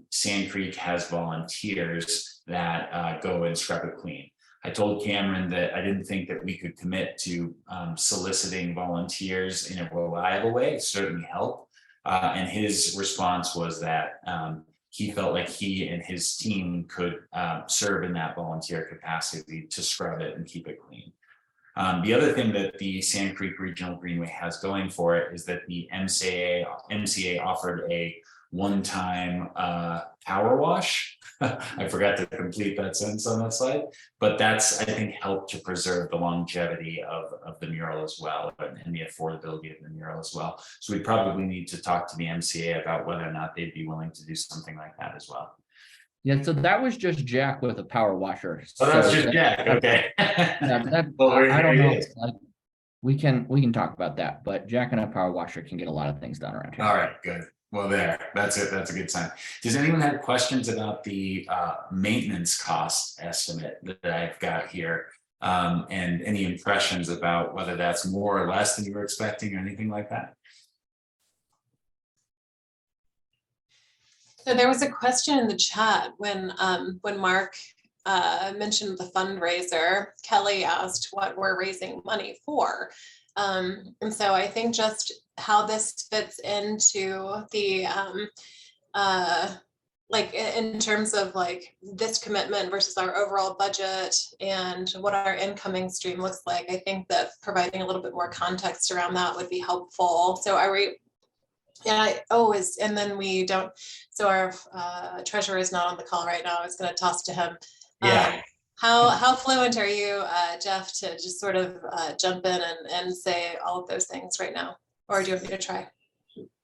Sand Creek has volunteers that go and scrub it clean. I told Cameron that I didn't think that we could commit to soliciting volunteers in a reliable way. It certainly help. And his response was that he felt like he and his team could serve in that volunteer capacity to scrub it and keep it clean. The other thing that the Sand Creek Regional Greenway has going for it is that the MCA offered a one-time power wash. I forgot to complete that sentence on that slide, but that's, I think, helped to preserve the longevity of the mural as well, and the affordability of the mural as well. So we probably need to talk to the MCA about whether or not they'd be willing to do something like that as well. Yeah, so that was just Jack with a power washer. Oh, that's So just Jack, okay. I don't know. Like, we can talk about that, but Jack and a power washer can get a lot of things done around here. All right, good. Well, that's it. That's a good sign. Does anyone have questions about the maintenance cost estimate that I've got here? And any impressions about whether that's more or less than you were expecting or anything like that? So there was a question in the chat when Mark mentioned the fundraiser. Kelly asked what we're raising money for. And so I think just how this fits into the like in terms of like this commitment versus our overall budget and what our incoming stream looks like, I think that providing a little bit more context around that would be helpful. So are we, and then we don't, so our treasurer is not on the call right now. I was going to toss to him. Yeah. How fluent are you, Jeff, to just sort of jump in and say all of those things right now? Or do you want me to try?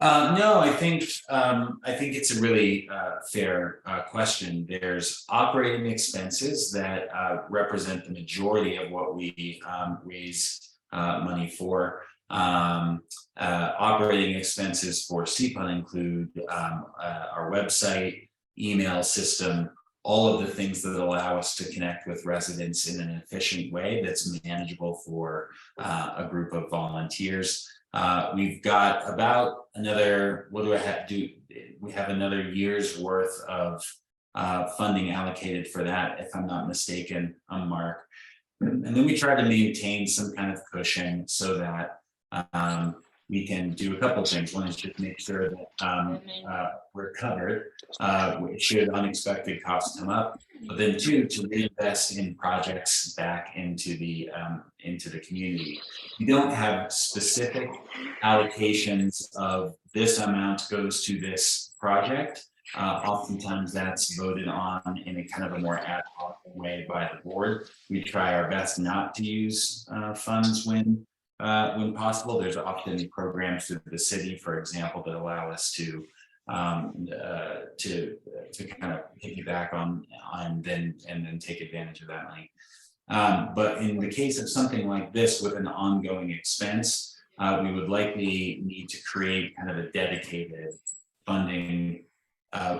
No, I think it's a really fair question. There's operating expenses that represent the majority of what we raise money for. Operating expenses for CPUN include our website, email system, all of the things that allow us to connect with residents in an efficient way that's manageable for a group of volunteers. We've got about another, what do I have to do? We have another year's worth of funding allocated for that, if I'm not mistaken, Mark. And then we try to maintain some kind of cushion so that we can do a couple of things. One is just make sure that we're covered should unexpected costs come up. But then two, to reinvest in projects back into the community. We don't have specific allocations of this amount goes to this project. Oftentimes that's voted on in a kind of a more ad hoc way by the board. We try our best not to use funds when possible. There's often programs through the city, for example, that allow us to kind of piggyback on and then take advantage of that money. But in the case of something like this with an ongoing expense, we would likely need to create kind of a dedicated funding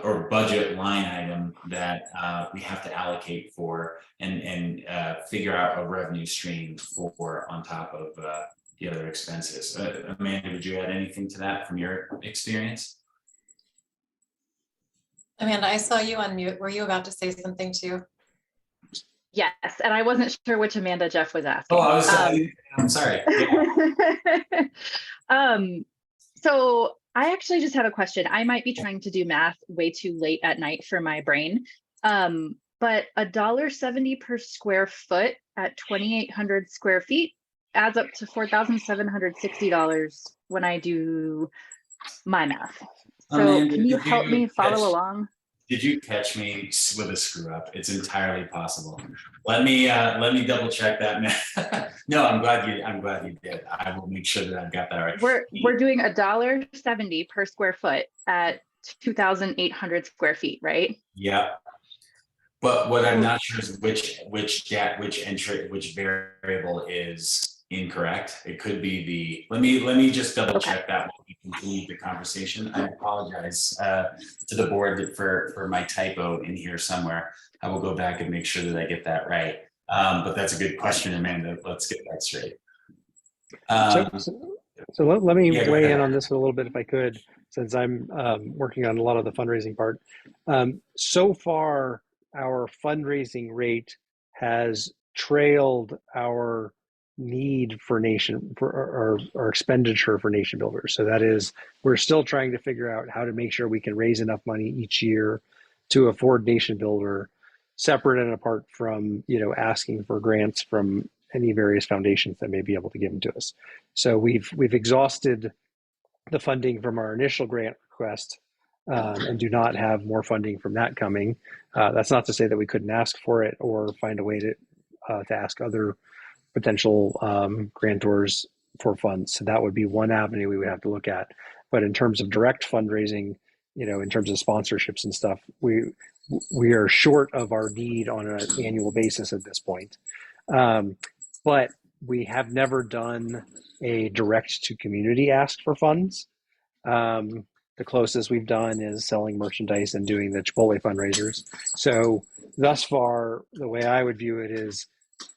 or budget line item that we have to allocate for and figure out a revenue stream for on top of the other expenses. Amanda, would you add anything to that from your experience? Amanda, I saw you on mute. Were you about to say something too? Yes, and I wasn't sure which Amanda Jeff was asking. Oh, I'm sorry. Yeah. So I actually just have a question. I might be trying to do math way too late at night for my brain. But $1.70 per square foot at 2,800 square feet adds up to $4,760 when I do my math. So Amanda, can you help me follow along? Did you catch me with a screw up? It's entirely possible. Let me double check that now. No, I'm glad you did. I will make sure that I've got that right. We're doing $1.70 per square foot at 2,800 square feet, right? Yeah. But what I'm not sure is which variable is incorrect. It could be the, let me just double check that while we continue the conversation. I apologize to the board for my typo in here somewhere. I will go back and make sure that I get that right. But that's a good question, Amanda. Let's get that straight. So let me weigh in on this a little bit if I could, since I'm working on a lot of the fundraising part. So far, our fundraising rate has trailed our need for our expenditure for nation builders. So that is, we're still trying to figure out how to make sure we can raise enough money each year to afford nation builder, separate and apart from, you know, asking for grants from any various foundations that may be able to give them to us. So we've exhausted the funding from our initial grant request, and do not have more funding from that coming. That's not to say that we couldn't ask for it or find a way to ask other potential grantors for funds. So that would be one avenue we would have to look at. But in terms of direct fundraising, you know, in terms of sponsorships and stuff, we are short of our need on an annual basis at this point. But we have never done a direct to community ask for funds. The closest we've done is selling merchandise and doing the Chipotle fundraisers. So thus far, the way I would view it is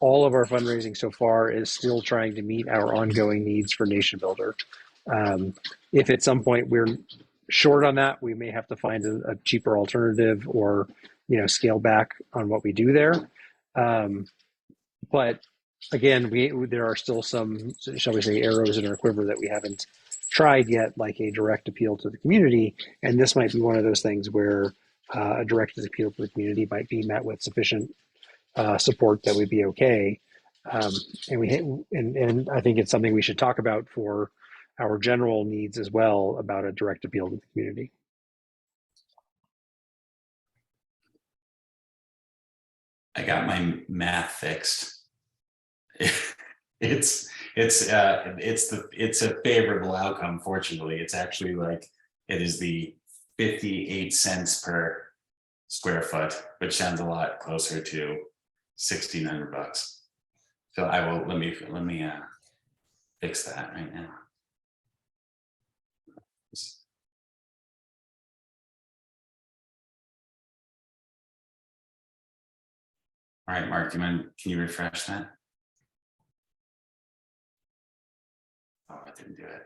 all of our fundraising so far is still trying to meet our ongoing needs for Nation Builder. If at some point we're short on that, we may have to find a cheaper alternative or, you know, scale back on what we do there. But again, there are still some, shall we say, arrows in our quiver that we haven't tried yet, like a direct appeal to the community. And this might be one of those things where a direct appeal to the community might be met with sufficient support that would be okay. And I think it's something we should talk about for our general needs as well, about a direct appeal to the community. I got my math fixed. It's a favorable outcome. Fortunately, it's actually like, it is the 58 cents per square foot, which sounds a lot closer to $1,600. So I will, let me fix that right now. All right, Mark, can you refresh that? Oh, I didn't do it.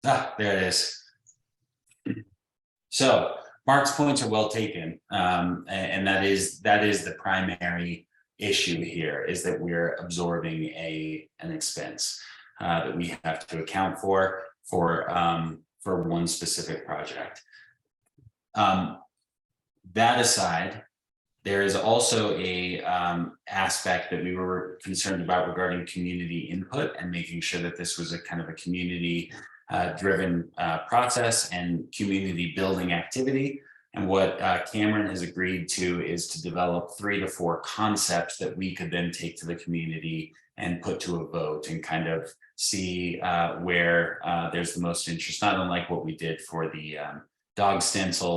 Ah, there it is. So Mark's points are well taken, and that is the primary issue here, is that we're absorbing an expense that we have to account for one specific project. That aside, there is also a aspect that we were concerned about regarding community input and making sure that this was a kind of a community driven process and community building activity. And what Cameron has agreed to is to develop 3 to 4 concepts that we could then take to the community and put to a vote and kind of see where there's the most interest, not unlike what we did for the dog stencil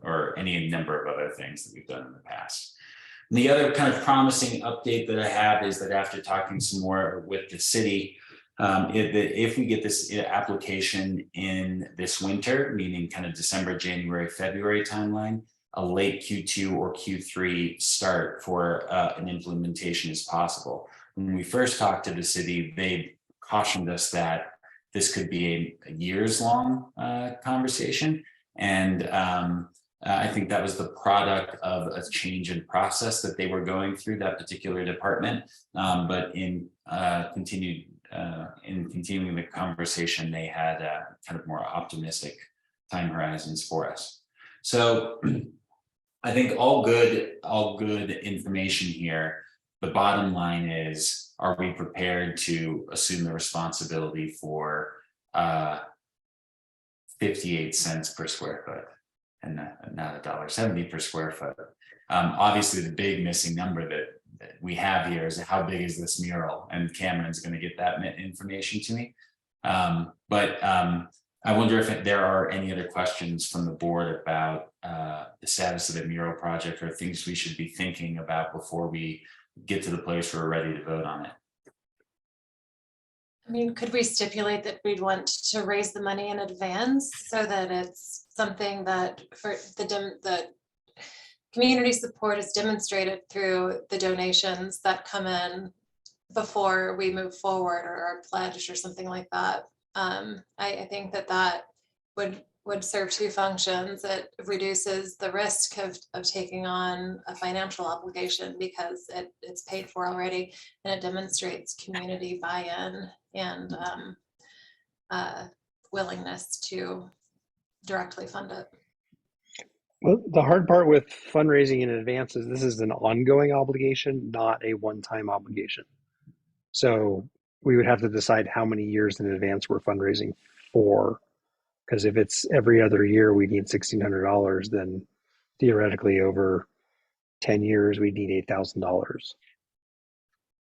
or any number of other things that we've done in the past. And the other kind of promising update that I have is that after talking some more with the city, if we get this application in this winter, meaning kind of December, January, February timeline, a late Q2 or Q3 start for an implementation is possible. When we first talked to the city, they cautioned us that this could be a years-long conversation. And I think that was the product of a change in process that they were going through, that particular department. But in continuing the conversation, they had kind of more optimistic time horizons for us. So I think all good information here. The bottom line is, are we prepared to assume the responsibility for 58 cents per square foot and not $1.70 per square foot? Obviously, the big missing number that we have here is how big is this mural, and Cameron's going to get that information to me. But I wonder if there are any other questions from the board about the status of the mural project, or things we should be thinking about before we get to the place where we're ready to vote on it. I mean, could we stipulate that we'd want to raise the money in advance so that it's something that for the community support is demonstrated through the donations that come in before we move forward, or are pledged or something like that? I think that would would serve two functions. It reduces the risk of taking on a financial obligation because it's paid for already, and it demonstrates community buy-in and willingness to directly fund it. Well, the hard part with fundraising in advance is this is an ongoing obligation, not a one-time obligation. So we would have to decide how many years in advance we're fundraising for. Because if it's every other year we need $1,600, then theoretically over 10 years we need $8,000.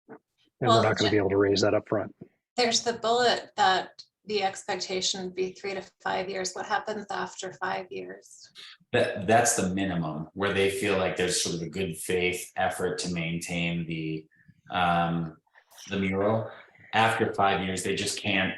And Well, we're not going to be able to raise that up front. There's the bullet that the expectation would be 3 to 5 years. What happens after 5 years? That's the minimum, where they feel like there's sort of a good faith effort to maintain the mural. After 5 years, they just can't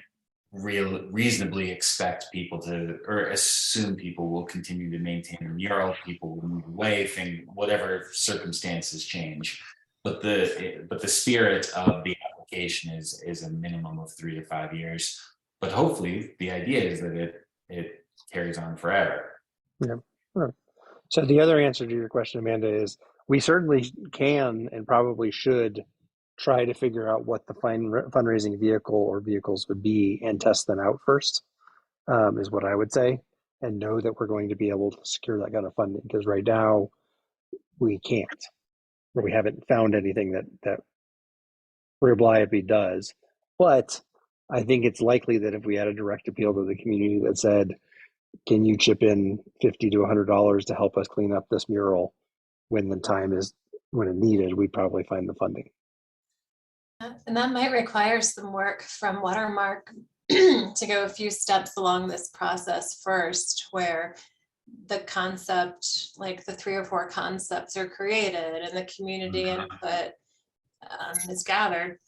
reasonably expect people to, or assume people will continue to maintain the mural. People will move away, whatever circumstances change. But the spirit of the application is a minimum of 3 to 5 years. But hopefully, the idea is that it carries on forever. Yeah. So the other answer to your question, Amanda, is we certainly can and probably should try to figure out what the fundraising vehicle or vehicles would be and test them out first, is what I would say, and know that we're going to be able to secure that kind of funding, because right now we can't, or we haven't found anything that Reliably does. But I think it's likely that if we had a direct appeal to the community that said, can you chip in $50 to $100 to help us clean up this mural when the time is when it needed, we'd probably find the funding. And that might require some work from Watermark to go a few steps along this process first, where the concept, like the 3 or 4 concepts are created and the community input is gathered.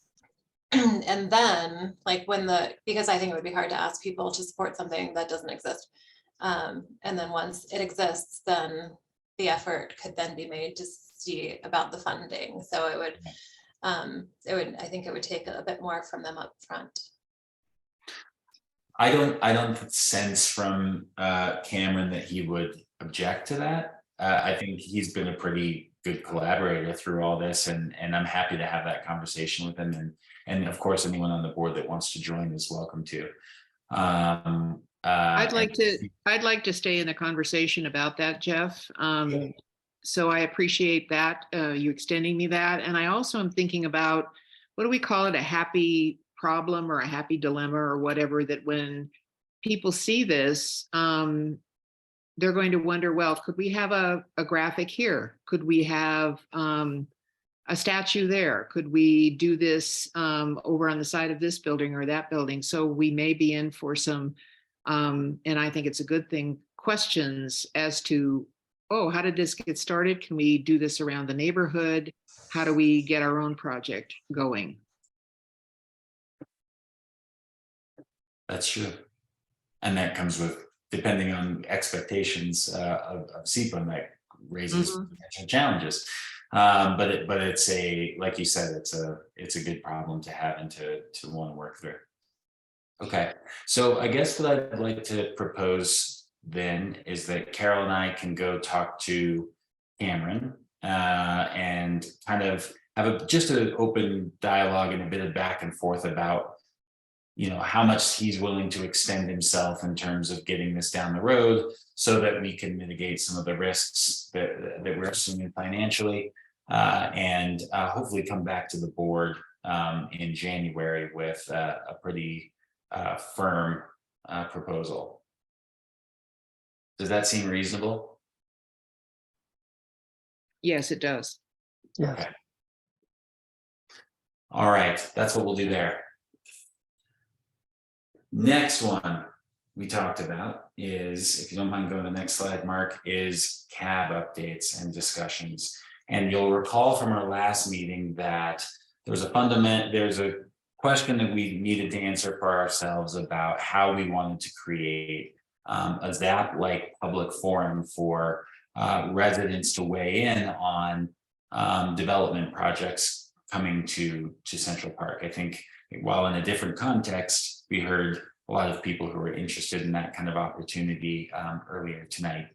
And then because I think it would be hard to ask people to support something that doesn't exist. And then once it exists, then the effort could then be made to see about the funding. So it would, I think it would take a bit more from them up front. I don't sense from Cameron that he would object to that. I think he's been a pretty good collaborator through all this, and I'm happy to have that conversation with him. And of course, anyone on the board that wants to join is welcome to. I'd like to stay in the conversation about that, Jeff. So I appreciate that, you extending me that. And I also am thinking about, what do we call it, a happy problem or a happy dilemma or whatever, that when people see this, they're going to wonder, well, could we have a graphic here? Could we have a statue there? Could we do this over on the side of this building or that building? So we may be in for some, and I think it's a good thing, questions as to, oh, how did this get started? Can we do this around the neighborhood? How do we get our own project going? That's true. And that comes with, depending on expectations of CPUN, that raises potential challenges. But it's like you said, it's a good problem to have and to want to work through. Okay, so I guess what I'd like to propose then is that Carol and I can go talk to Cameron and kind of have just an open dialogue and a bit of back and forth about, how much he's willing to extend himself in terms of getting this down the road, so that we can mitigate some of the risks that we're assuming financially, and hopefully come back to the board in January with a pretty firm proposal. Does that seem reasonable? Yes, it does. Yeah. Okay. All right, that's what we'll do there. Next one we talked about is, if you don't mind going to the next slide, Mark, is CAB updates and discussions. And you'll recall from our last meeting that there's a question that we needed to answer for ourselves about how we wanted to create a ZAP-like public forum for residents to weigh in on development projects coming to Central Park. I think while in a different context, we heard a lot of people who are interested in that kind of opportunity earlier tonight.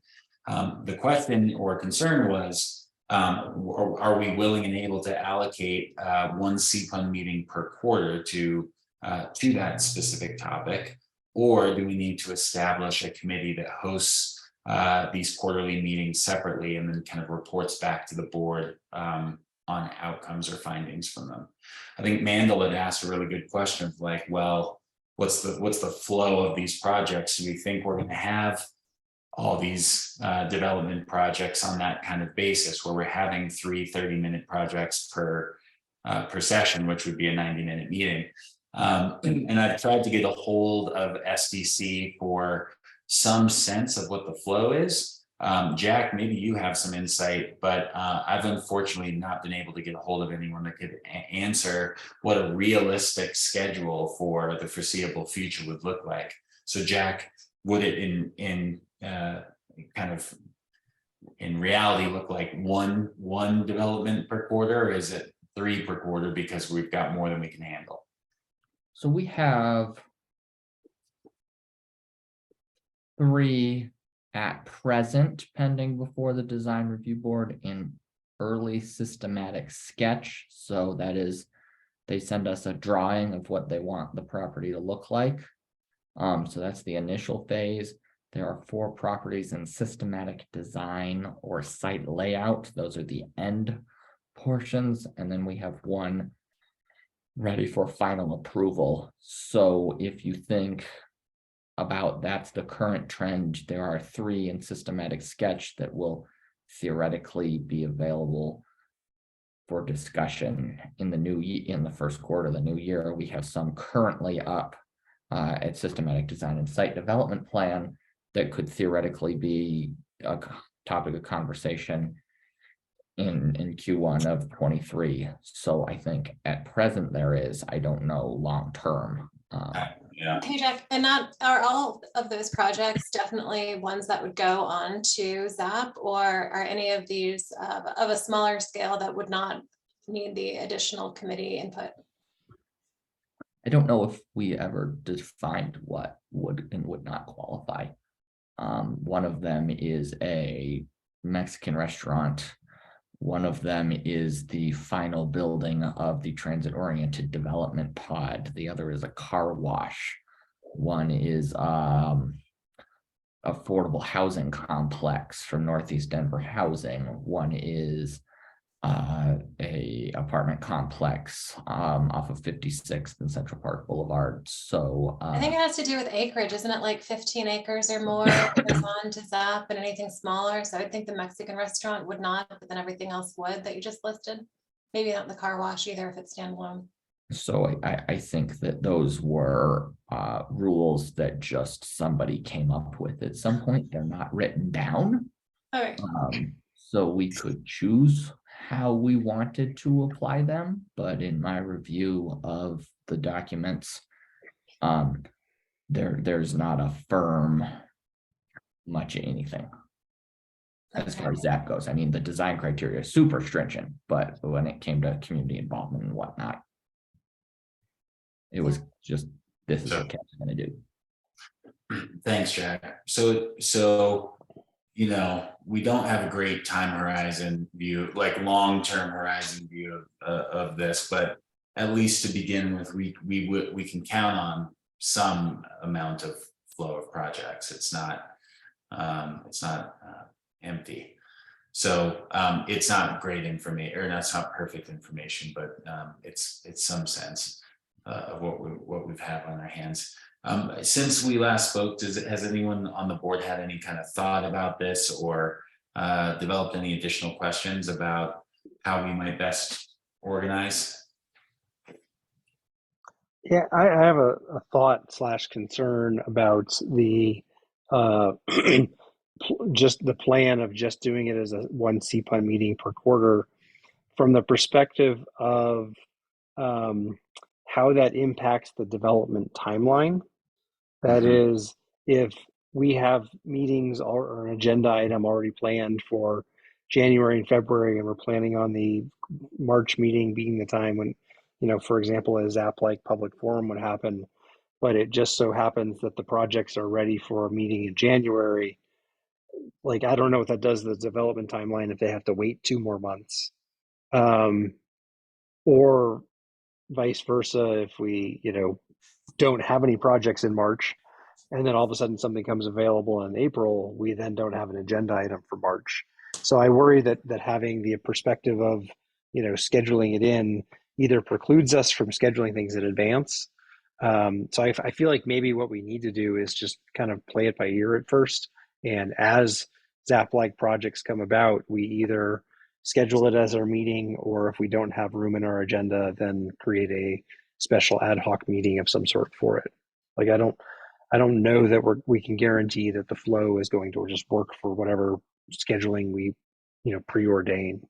The question or concern was, are we willing and able to allocate one CPUN meeting per quarter to that specific topic? Or do we need to establish a committee that hosts these quarterly meetings separately and then kind of reports back to the board on outcomes or findings from them? I think Mandel had asked a really good question of like, well, what's the flow of these projects? Do we think we're going to have all these development projects on that kind of basis where we're having 3 30-minute projects per session, which would be a 90-minute meeting? And I've tried to get a hold of SDC for some sense of what the flow is. Jack, maybe you have some insight, but I've unfortunately not been able to get a hold of anyone that could answer what a realistic schedule for the foreseeable future would look like. So Jack, would it in reality look like one development per quarter, or is it 3 per quarter because we've got more than we can handle? So we have 3 at present pending before the design review board in early systematic sketch. So that is, they send us a drawing of what they want the property to look like. So that's the initial phase. There are 4 properties in systematic design or site layout. Those are the end portions. And then we have 1 ready for final approval. So if you think about that's the current trend, there are 3 in systematic sketch that will theoretically be available for discussion in the first quarter of the new year. We have some currently up at systematic design and site development plan that could theoretically be a topic of conversation in Q1 of 23. So I think at present there is, I don't know long term. Yeah. Hey Jack, and are all of those projects definitely ones that would go on to ZAP, or are any of these of a smaller scale that would not need the additional committee input? I don't know if we ever defined what would and would not qualify. One of them is a Mexican restaurant. One of them is the final building of the transit-oriented development pod. The other is a car wash. One is affordable housing complex from Northeast Denver Housing. One is a apartment complex off of 56th and Central Park Boulevard. So I think it has to do with acreage, isn't it? Like 15 acres or more goes on to ZAP, and anything smaller. So I think the Mexican restaurant would not, but then everything else would that you just listed. Maybe not the car wash either if it's standalone. So I think that those were rules that just somebody came up with at some point. They're not written down. Okay. So we could choose how we wanted to apply them, but in my review of the documents, there's not a firm much of anything as far as that goes. I mean, the design criteria is super stringent, but when it came to community involvement and whatnot, it was just, this is what Kevin's gonna do. Thanks, Jack. So you know, we don't have a great time horizon view, like long-term horizon view of this, but at least to begin with, we can count on some amount of flow of projects. It's not empty. So it's not great information, or that's not perfect information, but it's some sense of what we've had on our hands. Since we last spoke, has anyone on the board had any kind of thought about this, or developed any additional questions about how we might best organize? Yeah, I have a thought / concern about the just the plan of just doing it as a 1 CPUN meeting per quarter, from the perspective of how that impacts the development timeline. That is, if we have meetings or an agenda item already planned for January and February, and we're planning on the March meeting being the time when, you know, for example, a ZAP-like public forum would happen, but it just so happens that the projects are ready for a meeting in January. Like, I don't know what that does to the development timeline if they have to wait 2 more months. Or vice versa, if we, don't have any projects in March, and then all of a sudden something comes available in April, we then don't have an agenda item for March. So I worry that having the perspective of, scheduling it in either precludes us from scheduling things in advance. So I feel like maybe what we need to do is just kind of play it by ear at first. And as ZAP-like projects come about, we either schedule it as our meeting, or if we don't have room in our agenda, then create a special ad hoc meeting of some sort for it. Like, I don't know that we can guarantee that the flow is going to just work for whatever scheduling we, preordain.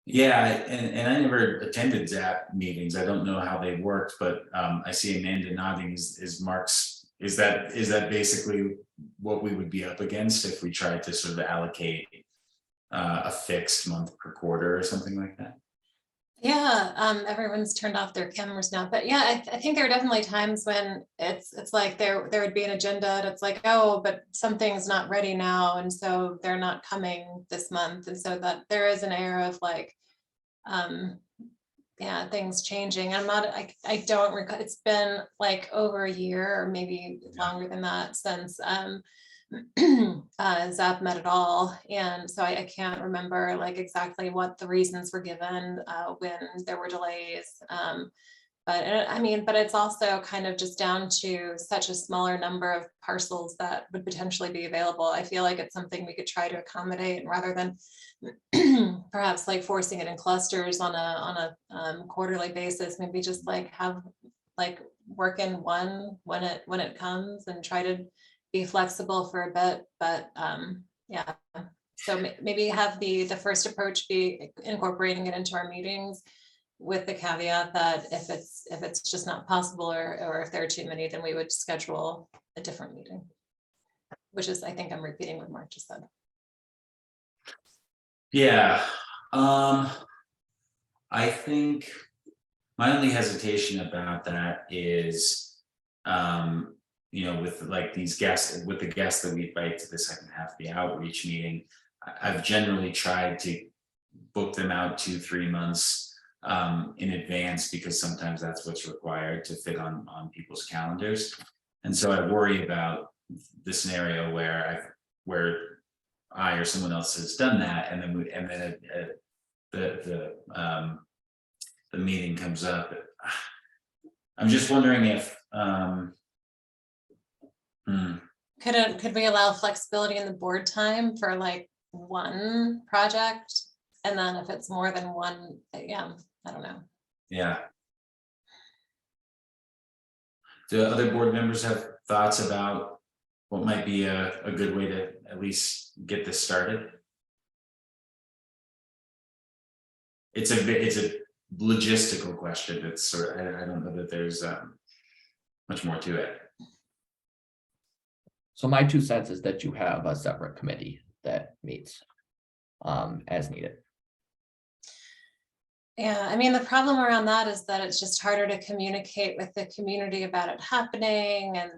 Yeah, and I never attended ZAP meetings. I don't know how they worked, but I see Amanda nodding. Is Mark's, is that basically what we would be up against if we tried to sort of allocate a fixed month per quarter or something like that? Yeah, everyone's turned off their cameras now, but yeah, I think there are definitely times when it's like there would be an agenda and it's like, oh, but something's not ready now, and so they're not coming this month, and so that there is an air of like, yeah, things changing. I don't recall. It's been like over a year or maybe longer than that since ZAP met at all, and so I can't remember like exactly what the reasons were given when there were delays. But it's also kind of just down to such a smaller number of parcels that would potentially be available. I feel like it's something we could try to accommodate rather than perhaps like forcing it in clusters on a quarterly basis. Maybe just like have like work in one when it comes and try to be flexible for a bit, but yeah. So maybe have the first approach be incorporating it into our meetings, with the caveat that if it's just not possible, or if there are too many, then we would schedule a different meeting, which is, I think I'm repeating what Mark just said. Yeah, I think my only hesitation about that is, with like these guests, with the guests that we invite to the second half of the outreach meeting, I've generally tried to book them out 2-3 months in advance, because sometimes that's what's required to fit on people's calendars. And so I worry about the scenario where I or someone else has done that, and then the meeting comes up. I'm just wondering if could we allow flexibility in the board time for like one project, and then if it's more than one, yeah, I don't know. Yeah. Do other board members have thoughts about what might be a good way to at least get this started? It's a logistical question. It's sort of, I don't know that there's much more to it. So my 2 cents is that you have a separate committee that meets as needed. Yeah, I mean, the problem around that is that it's just harder to communicate with the community about it happening. And,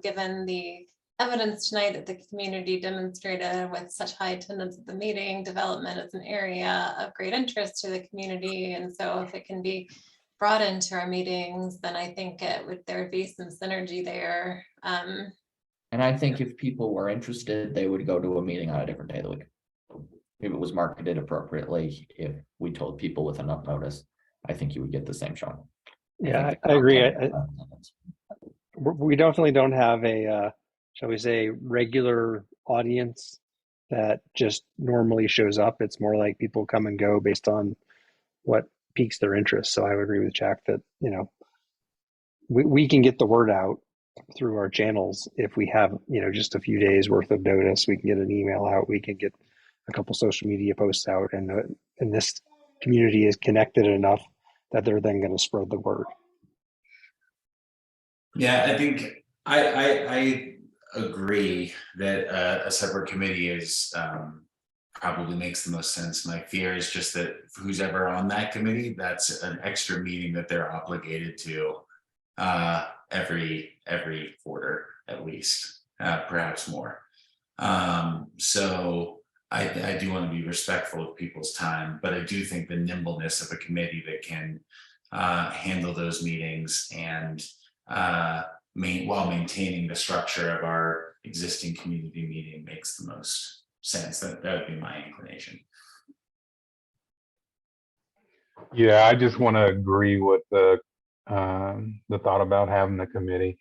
given the evidence tonight that the community demonstrated with such high attendance at the meeting, development is an area of great interest to the community. And so if it can be brought into our meetings, then I think there would be some synergy there. And I think if people were interested, they would go to a meeting on a different day of the week. If it was marketed appropriately, if we told people with enough notice, I think you would get the same showing. Yeah, I agree. We definitely don't have a, shall we say, regular audience that just normally shows up. It's more like people come and go based on what piques their interest. So I would agree with Jack that, we can get the word out through our channels. If we have, just a few days worth of notice, we can get an email out, we can get a couple social media posts out, and this community is connected enough that they're then going to spread the word. Yeah, I think I agree that a separate committee is probably makes the most sense. My fear is just that who's ever on that committee, that's an extra meeting that they're obligated to every quarter at least, perhaps more. So I do want to be respectful of people's time, but I do think the nimbleness of a committee that can handle those meetings and while maintaining the structure of our existing community meeting makes the most sense. That would be my inclination. Yeah, I just want to agree with the thought about having the committee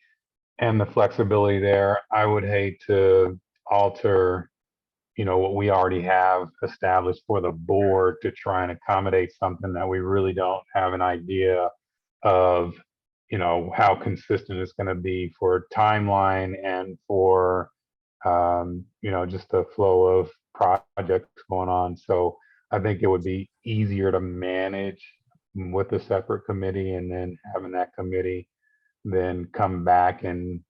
and the flexibility there. I would hate to alter, what we already have established for the board to try and accommodate something that we really don't have an idea of, how consistent it's going to be for timeline and for, just the flow of projects going on. So I think it would be easier to manage with a separate committee, and then having that committee then come back and,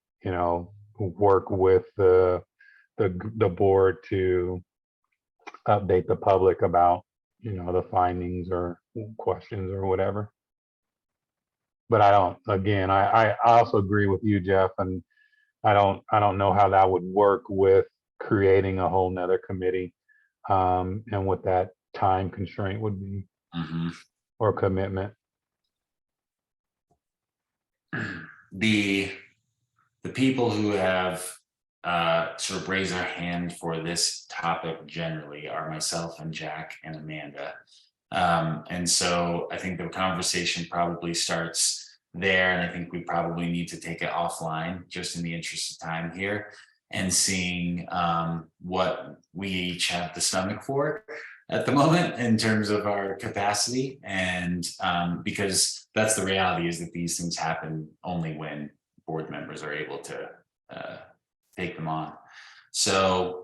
work with the board to update the public about, the findings or questions or whatever. But I also agree with you, Jeff, and I don't know how that would work with creating a whole nother committee, and what that time constraint would be, or commitment. The people who have sort of raised their hand for this topic generally are myself and Jack and Amanda. And so I think the conversation probably starts there, and I think we probably need to take it offline just in the interest of time here, and seeing what we each have the stomach for at the moment in terms of our capacity. And because that's the reality, is that these things happen only when board members are able to take them on. So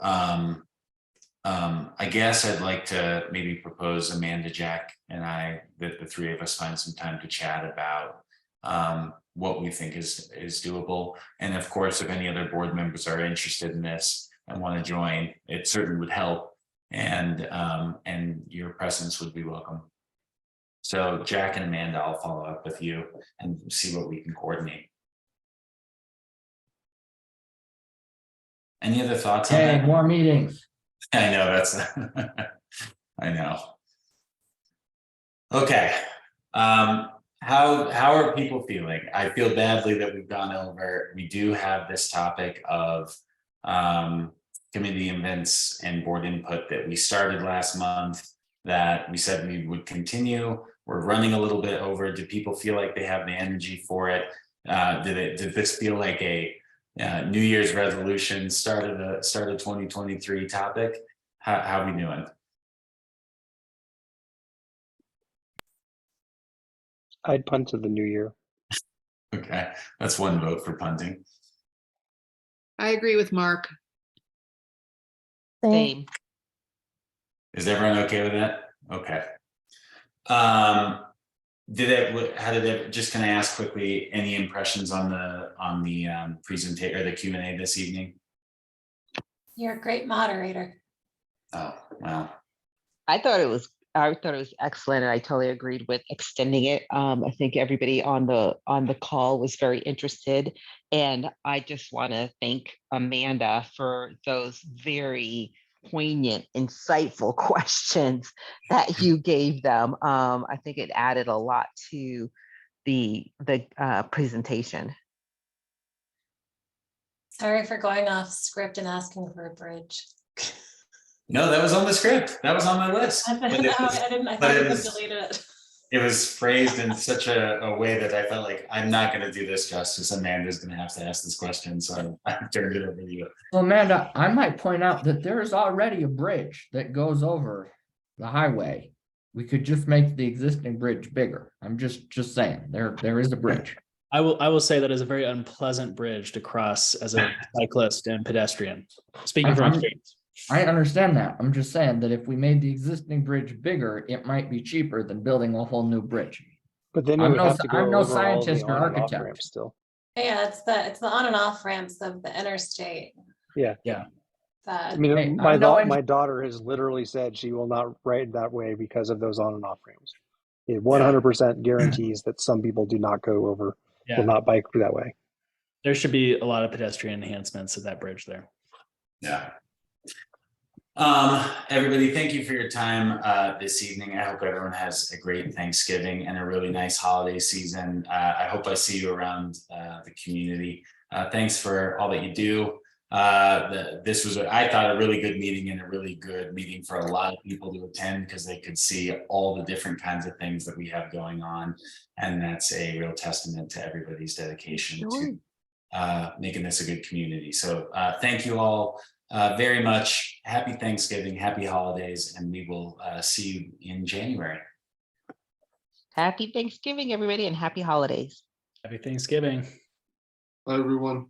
I guess I'd like to maybe propose Amanda, Jack, and I, that the three of us find some time to chat about what we think is doable. And of course, if any other board members are interested in this and want to join, it certainly would help. And your presence would be welcome. So Jack and Amanda, I'll follow up with you and see what we can coordinate. Any other thoughts on that? More meetings. I know, that's I know. Okay. How are people feeling? I feel badly that we've gone over. We do have this topic of committee events and board input that we started last month, that we said we would continue. We're running a little bit over. Do people feel like they have the energy for it? Did this feel like a New Year's resolution, start of 2023 topic? How are we doing? I'd punt to the new year. Okay, that's one vote for punting. I agree with Mark. Same. Is everyone okay with that? Okay. How did it, just can I ask quickly, any impressions on the presentation or the Q&A this evening? You're a great moderator. Oh, wow. I thought it was excellent, and I totally agreed with extending it. I think everybody on the call was very interested, and I just want to thank Amanda for those very poignant, insightful questions that you gave them. I think it added a lot to the presentation. Sorry for going off script and asking for a bridge. No, that was on the script. That was on my list. I thought you could delete it. It was phrased in such a way that I felt like I'm not going to do this justice. Amanda's going to have to ask this question, so I turned it over to you. Well, Amanda, I might point out that there is already a bridge that goes over the highway. We could just make the existing bridge bigger. I'm just saying, there is a bridge. I will say that is a very unpleasant bridge to cross as a cyclist and pedestrian. Speaking from experience. I understand that. I'm just saying that if we made the existing bridge bigger, it might be cheaper than building a whole new bridge. But then you would have to go I'm no over all the scientist or on and off architect. ramps still. Yeah, it's the on and off ramps of the interstate. Yeah. That, I mean, Hey, my daughter has literally said she will not ride that way because of those on and off ramps. It 100% guarantees that some people do not go over Yeah. will not bike that way. There should be a lot of pedestrian enhancements at that bridge there. Yeah. Everybody, thank you for your time this evening. I hope everyone has a great Thanksgiving and a really nice holiday season. I hope I see you around the community. Thanks for all that you do. This was, I thought, a really good meeting and a really good meeting for a lot of people to attend because they could see all the different kinds of things that we have going on. And that's a real testament to everybody's dedication to making this a good community. So thank you all very much. Happy Thanksgiving, happy holidays, and we will see you in January. Happy Thanksgiving, everybody, and happy holidays. Happy Thanksgiving. Bye, everyone.